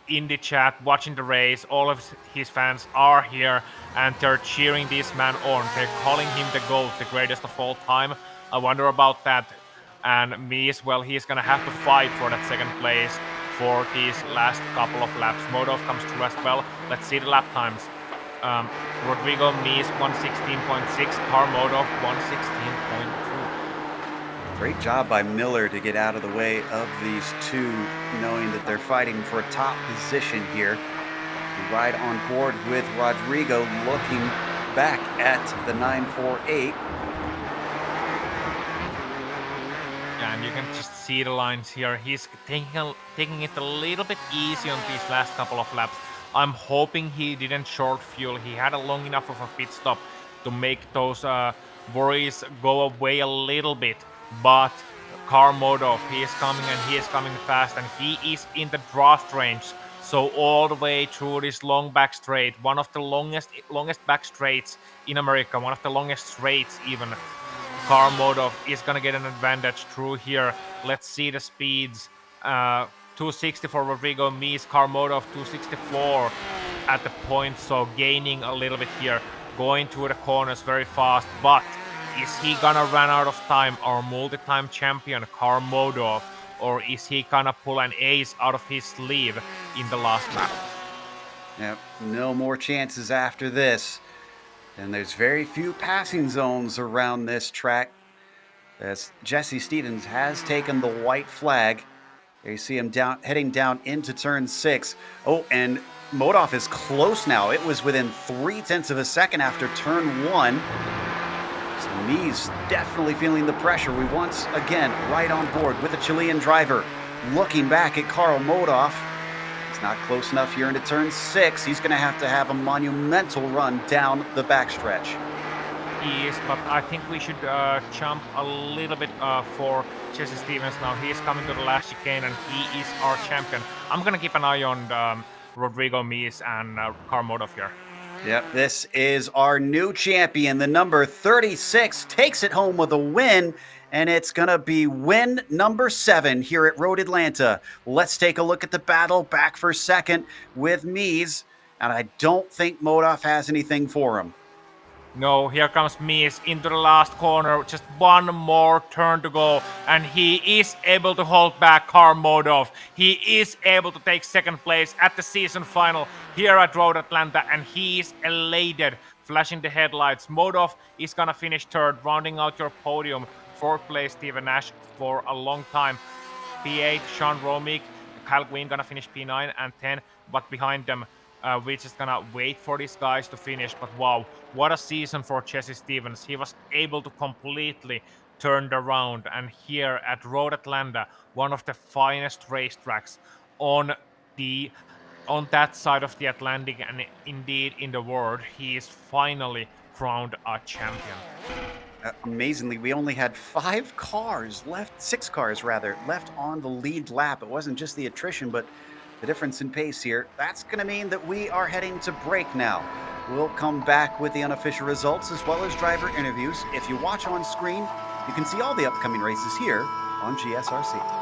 the chat, watching the race, all of his fans are here, and they're cheering this man on. They're calling him the GOAT, the greatest of all time. I wonder about that. And me as well, he's gonna have to fight for that second place for these last couple of laps. Modov comes through as well. Let's see the lap times. Rodrigo Mies 116.6, Car Modov 116.2. Great job by Miller to get out of the way of these two, knowing that they're fighting for a top position here. To ride on board with Rodrigo, looking back at the 948. Yeah, and you can just see the lines here. He's taking it a little bit easy on these last couple of laps. I'm hoping he didn't short fuel. He had a long enough of a pit stop to make those worries go away a little bit. But Car Modov, he is coming, and he is coming fast, and he is in the draft range. So all the way through this long back straight, one of the longest back straights in America, one of the longest straights even. Car Modov is gonna get an advantage through here. Let's see the speeds. 260 for Rodrigo Mies, Car Modov 264 at the point, so gaining a little bit here, going through the corners very fast. But is he gonna run out of time, our multi-time champion Car Modov, or is he gonna pull an ace out of his sleeve in the last lap? Yep, no more chances after this. And there's very few passing zones around this track, as Jesse Stevens has taken the white flag. There you see him heading down into turn 6. Oh, and Modov is close now. It was within 0.3 of a second after turn 1. So Mies definitely feeling the pressure. We once again right on board with the Chilean driver. Looking back at Karl Modov. He's not close enough here into turn 6. He's going to have a monumental run down the backstretch. He is, but I think we should jump a little bit for Jesse Stevens now. He is coming to the last chicane, and he is our champion. I'm going to keep an eye on Rodrigo Mies and Car Modov here. Yep, this is our new champion. The number 36 takes it home with a win, and it's going to be win number 7 here at Road Atlanta. Let's take a look at the battle back for second with Mies, and I don't think Modov has anything for him. No, here comes Mies into the last corner. Just one more turn to go, and he is able to hold back Car Modov. He is able to take second place at the season final here at Road Atlanta, and he is elated, flashing the headlights. Modov is gonna finish third, rounding out your podium. Fourth place, Steven Nash for a long time. P8, Sean Romick, Kyle Quinn gonna finish P9 and 10, but behind them, we're just gonna wait for these guys to finish. But wow, what a season for Jesse Stevens. He was able to completely turn around, and here at Road Atlanta, one of the finest racetracks on that side of the Atlantic, and indeed in the world, he is finally crowned a champion. Amazingly, we only had 6 cars left on the lead lap. It wasn't just the attrition, but the difference in pace here. That's going to mean that we are heading to break now. We'll come back with the unofficial results as well as driver interviews. If you watch on screen, you can see all the upcoming races here on GSRC.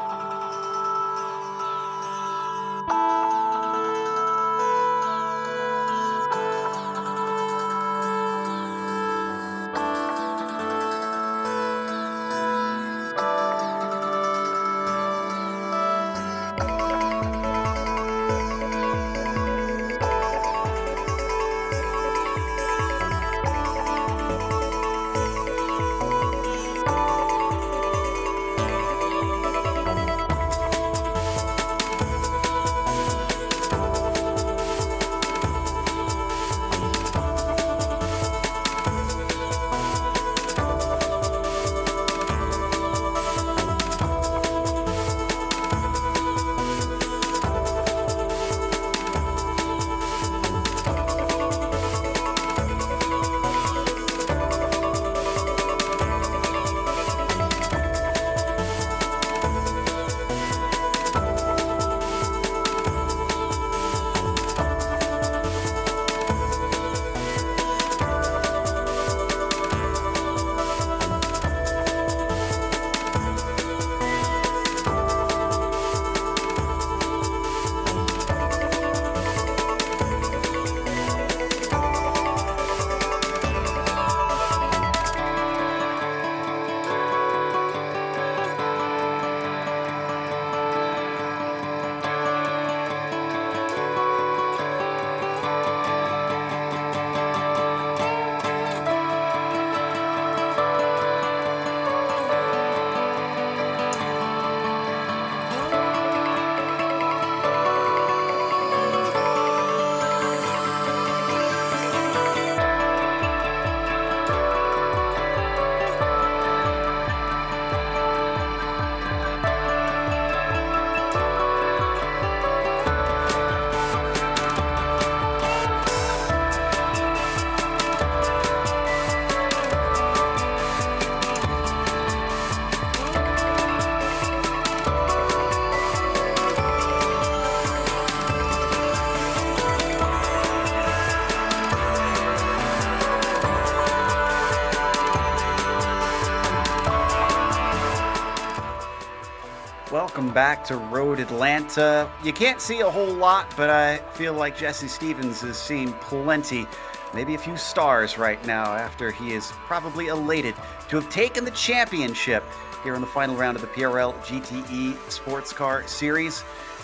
welcome back to Road Atlanta. You can't see a whole lot, but I feel like Jesse Stevens is seeing plenty, maybe a few stars right now after he is probably elated to have taken the championship here in the final round of the PRL GTE Sports Car Series.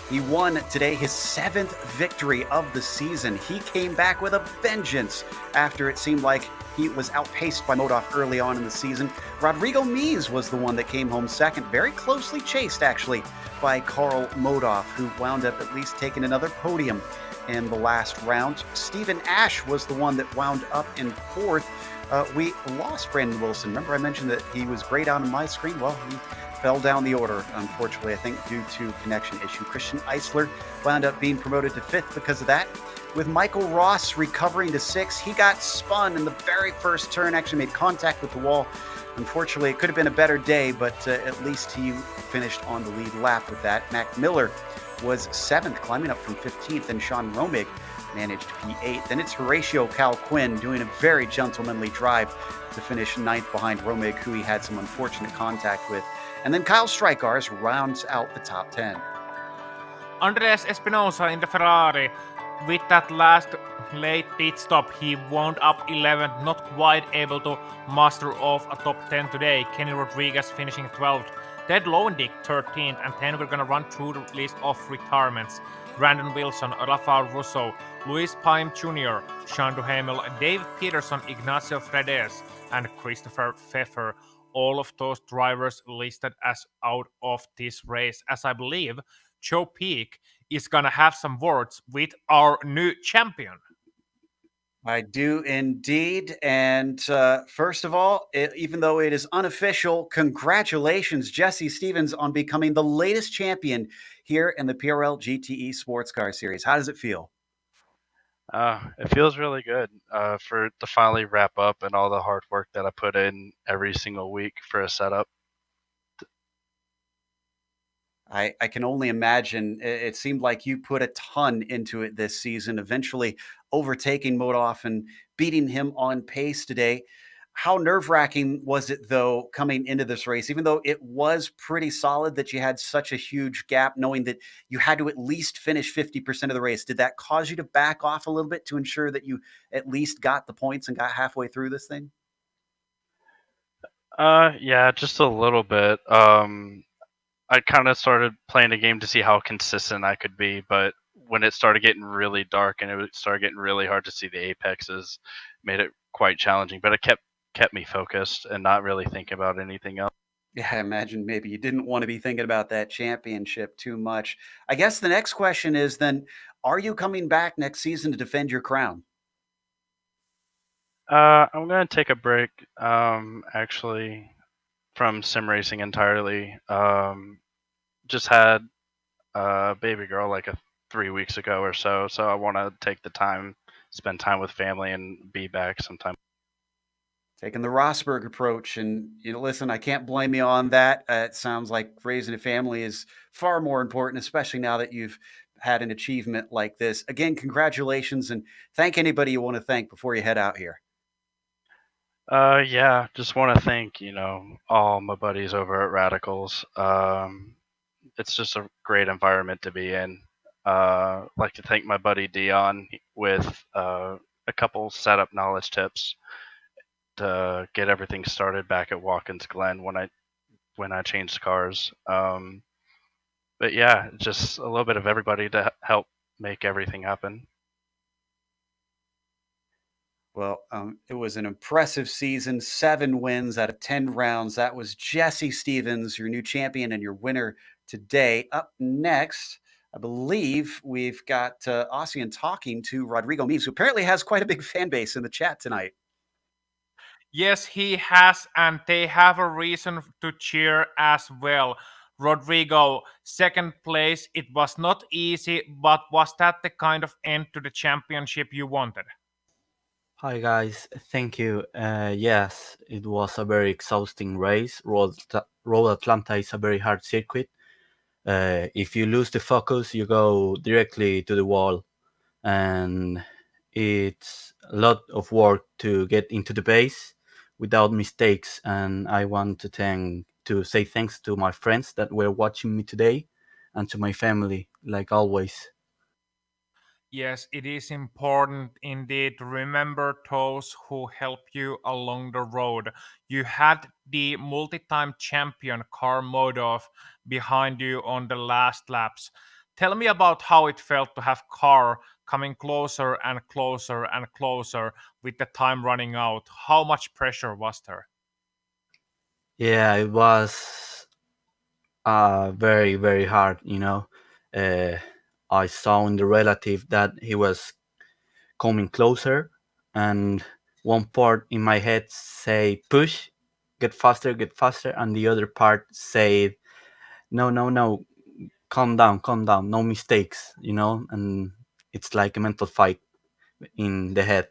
He won today his 7th victory of the season. He came back with a vengeance after it seemed like he was outpaced by Modoff early on in the season. Rodrigo Mies was the one that came home second, very closely chased actually by Carl Modoff, who wound up at least taking another podium in the last round. Stephen Ash was the one that wound up in fourth. We lost Brandon Wilson. Remember I mentioned that he was great on my screen? Well, he fell down the order, unfortunately, I think due to connection issue. Christian Eisler wound up being promoted to fifth because of that. With Michael Ross recovering to sixth, he got spun in the very first turn, actually made contact with the wall. Unfortunately, it could have been a better day, but at least he finished on the lead lap with that. Mac Miller was seventh, climbing up from 15th, and Sean Romig managed P8. Then it's Horatio Cal Quinn doing a very gentlemanly drive to finish ninth behind Romig, who he had some unfortunate contact with. And then Kyle Strykars rounds out the top 10. Andres Espinosa in the Ferrari. With that last late pit stop, he wound up 11th, not quite able to muster off a top 10 today. Kenny Rodriguez finishing 12th. Ted Lowendick 13th, and then we're gonna run through the list of retirements. Brandon Wilson, Rafael Russo, Luis Pime Jr., Sean Duhamel, David Peterson, Ignacio Fredes, and Christopher Pfeffer. All of those drivers listed as out of this race, as I believe Joe Peak is gonna have some words with our new champion. I do indeed. And first of all, even though it is unofficial, congratulations, Jesse Stevens, on becoming the latest champion here in the PRL GTE Sports Car Series. How does it feel? It feels really good for to finally wrap up and all the hard work that I put in every single week for a setup. I can only imagine. It seemed like you put a ton into it this season, eventually overtaking Modoff and beating him on pace today. How nerve wracking was it, though, coming into this race, even though it was pretty solid that you had such a huge gap, knowing that you had to at least finish 50% of the race? Did that cause you to back off a little bit to ensure that you at least got the points and got halfway through this thing? Yeah, just a little bit. I kind of started playing the game to see how consistent I could be, but when it started getting really dark and started getting really hard to see the apexes, made it quite challenging. But it kept me focused and not really thinking about anything else. Yeah, I imagine maybe you didn't want to be thinking about that championship too much. I guess the next question is then, are you coming back next season to defend your crown? I'm gonna take a break, actually, from sim racing entirely. Just had a baby girl like 3 weeks ago or so, so I want to take the time, spend time with family, and be back sometime. Taking the Rosberg approach. And, listen, I can't blame you on that. It sounds like raising a family is far more important, especially now that you've had an achievement like this. Again, congratulations, and thank anybody you want to thank before you head out here. Yeah, just want to thank all my buddies over at Radicals. It's just a great environment to be in. Like to thank my buddy Dion with a couple setup knowledge tips to get everything started back at Watkins Glen when I changed cars. But yeah, just a little bit of everybody to help make everything happen. Well, it was an impressive season, 7 wins out of 10 rounds. That was Jesse Stevens, your new champion and your winner today. Up next, I believe we've got Ossian talking to Rodrigo Mies, who apparently has quite a big fan base in the chat tonight. Yes, he has, and they have a reason to cheer as well. Rodrigo, second place. It was not easy, but was that the kind of end to the championship you wanted? Hi guys, thank you. Yes, it was a very exhausting race. Road Atlanta is a very hard circuit. If you lose the focus, you go directly to the wall, and it's a lot of work to get into the base without mistakes. And I want to thank to say thanks to my friends that were watching me today and to my family, like always. Yes, it is important indeed to remember those who help you along the road. You had the multi-time champion Karl Modov behind you on the last laps. Tell me about how it felt to have Karl coming closer and closer and closer with the time running out. How much pressure was there? Yeah, it was very, very hard, you know. Uh, I saw in the relative that he was coming closer, and one part in my head say push, get faster, and the other part say no, no, no, calm down, no mistakes, you know. And it's like a mental fight in the head.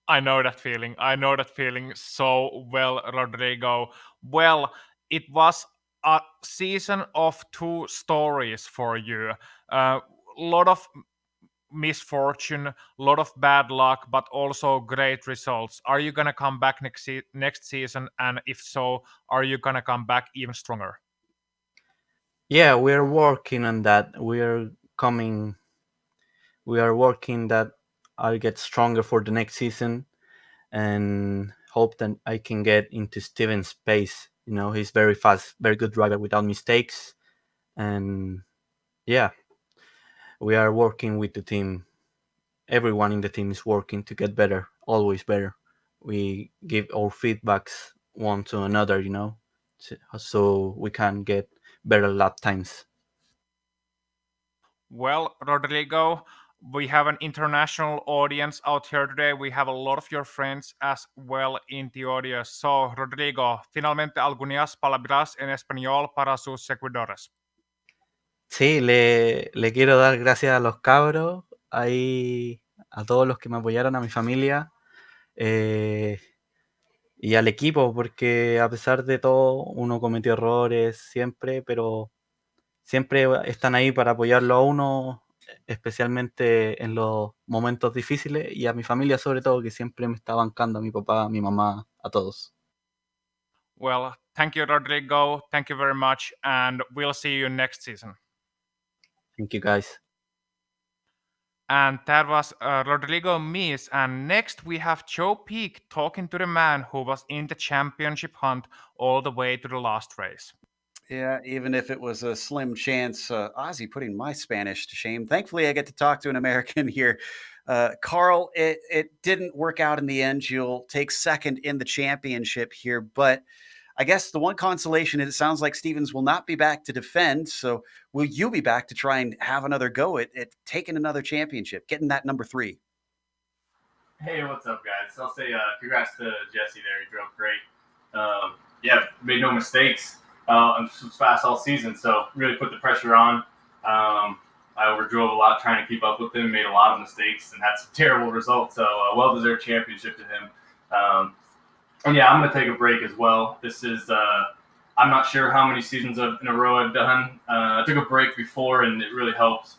I know that feeling. I know that feeling so well, Rodrigo. Well, it was a season of two stories for you. A lot of misfortune, a lot of bad luck, but also great results. Are you gonna come back next season? And if so, are you gonna come back even stronger? Yeah, we're working on that. We are working that I'll get stronger for the next season, and hope that I can get into Steven's pace. You know, he's very fast, very good driver without mistakes. And yeah, we are working with the team. Everyone in the team is working to get better, always better. We give our feedbacks one to another, you know, so we can get better lap times. Well, Rodrigo, we have an international audience out here today. We have a lot of your friends as well in the audience. So, Rodrigo, finalmente algunas palabras en español para sus seguidores. Sí, le quiero dar gracias a los cabros, ahí, a todos los que me apoyaron, a mi familia, eh, y al equipo, porque a pesar de todo, uno cometió errores siempre, pero siempre están ahí para apoyarlo a uno, especialmente en los momentos difíciles, y a mi familia sobre todo, que siempre me está bancando, a mi papá, a mi mamá, a todos. Well, thank you, Rodrigo. Thank you very much. And we'll see you next season. Thank you, guys. And that was Rodrigo Mies. And next we have Joe Peak talking to the man who was in the championship hunt all the way to the last race. Yeah, even if it was a slim chance, Ozzy putting my Spanish to shame. Thankfully, I get to talk to an American here. Carl, it didn't work out in the end. You'll take second in the championship here, but I guess the one consolation is it sounds like Stevens will not be back to defend. So will you be back to try and have another go at taking another championship, getting that number 3? Hey, what's up, guys? I'll say congrats to Jesse there. He drove great. Yeah, made no mistakes. And was fast all season, so really put the pressure on. I overdrove a lot trying to keep up with him, made a lot of mistakes, and had some terrible results. So well-deserved championship to him. And yeah, I'm going to take a break as well. This is I'm not sure how many seasons in a row I've done. I took a break before, and it really helped.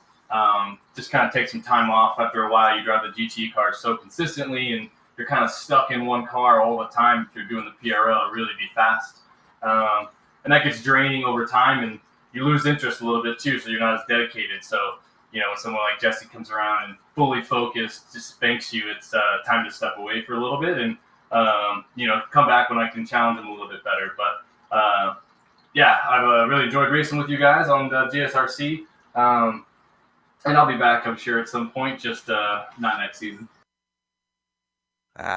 Just kind of take some time off. After a while, you drive the GTE car so consistently, and you're kind of stuck in one car all the time. If you're doing the PRL, really be fast, and that gets draining over time, and you lose interest a little bit too. So you're not as dedicated. So when someone like Jesse comes around and fully focused, just spanks you, it's time to step away for a little bit and come back when I can challenge them a little bit better. But yeah, I've really enjoyed racing with you guys on the GSRC. And I'll be back, I'm sure, at some point, just not next season.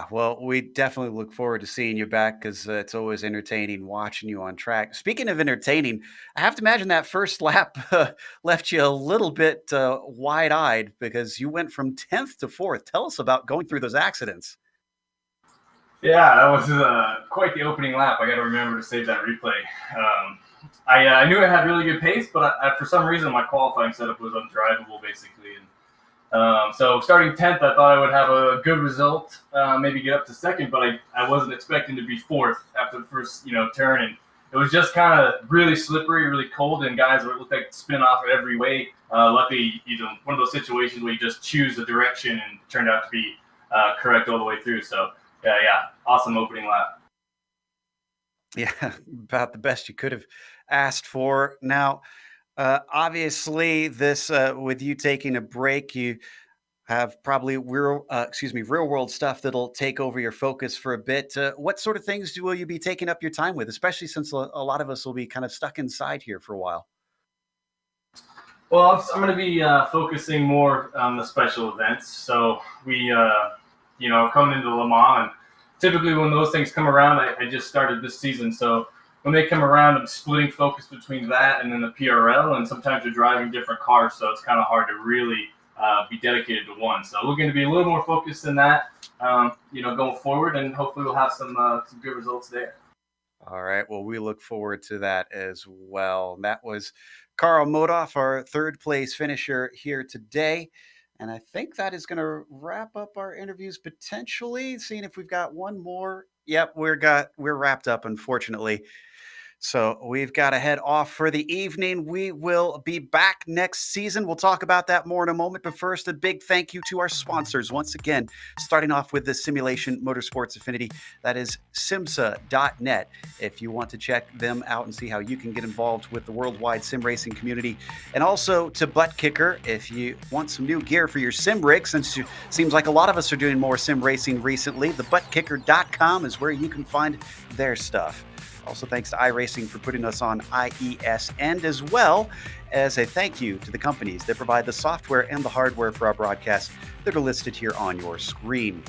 Well, we definitely look forward to seeing you back because it's always entertaining watching you on track. Speaking of entertaining, I have to imagine that first lap left you a little bit wide-eyed because you went from 10th to 4th. Tell us about going through those accidents. Yeah, that was quite the opening lap. I got to remember to save that replay. I knew I had really good pace, but for some reason my qualifying setup was undrivable, basically. And so starting 10th, I thought I would have a good result, maybe get up to second, but I wasn't expecting to be 4th after the first turn. And it was just kind of really slippery, really cold, and guys looked like spin off at every way. Luckily, one of those situations where you just choose a direction and it turned out to be correct all the way through. So yeah, awesome opening lap. Yeah, about the best you could have asked for. Now, obviously, this with you taking a break, you have probably real world stuff that'll take over your focus for a bit. What sort of things will you be taking up your time with, especially since a lot of us will be kind of stuck inside here for a while? Well, I'm going to be focusing more on the special events. So we, coming into Le Mans, and typically when those things come around, I just started this season. So when they come around, I'm splitting focus between that and then the PRL, and sometimes you're driving different cars, so it's kind of hard to really be dedicated to one. So we're going to be a little more focused in that, going forward, and hopefully we'll have some good results there. All right. Well, we look forward to that as well. That was Carl Modoff, our third place finisher here today. And I think that is going to wrap up our interviews potentially. Seeing if we've got one more. Yep, we're wrapped up, unfortunately. So we've got to head off for the evening. We will be back next season. We'll talk about that more in a moment. But first, a big thank you to our sponsors. Once again, starting off with the Simulation Motorsports Affinity. That is simsa.net. If you want to check them out and see how you can get involved with the worldwide sim racing community. And also to Butt Kicker, if you want some new gear for your sim rig, since it seems like a lot of us are doing more sim racing recently, the buttkicker.com is where you can find their stuff. Also, thanks to iRacing for putting us on IES, and as well as a thank you to the companies that provide the software and the hardware for our broadcasts that are listed here on your screen.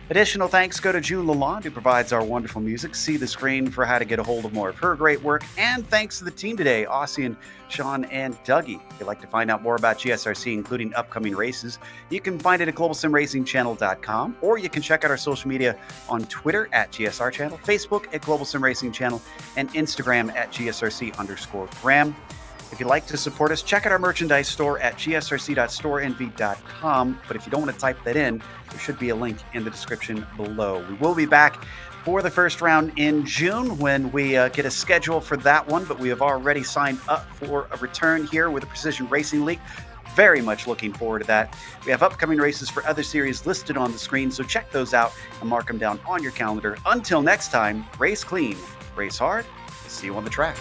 Additional thanks go to June Lalonde, who provides our wonderful music. See the screen for how to get a hold of more of her great work. And thanks to the team today, Aussie and Sean and Dougie. If you'd like to find out more about GSRC, including upcoming races, you can find it at globalsimracingchannel.com, or you can check out our social media on Twitter at GSR Channel, Facebook at Global Sim Racing Channel, and Instagram at GSRC_Graham. If you'd like to support us, check out our merchandise store at gsrc.storenv.com. But if you don't want to type that in, there should be a link in the description below. We will be back for the first round in June when we get a schedule for that one. But we have already signed up for a return here with the Precision Racing League. Very much looking forward to that. We have upcoming races for other series listed on the screen, so check those out and mark them down on your calendar. Until next time, race clean, race hard. See you on the track.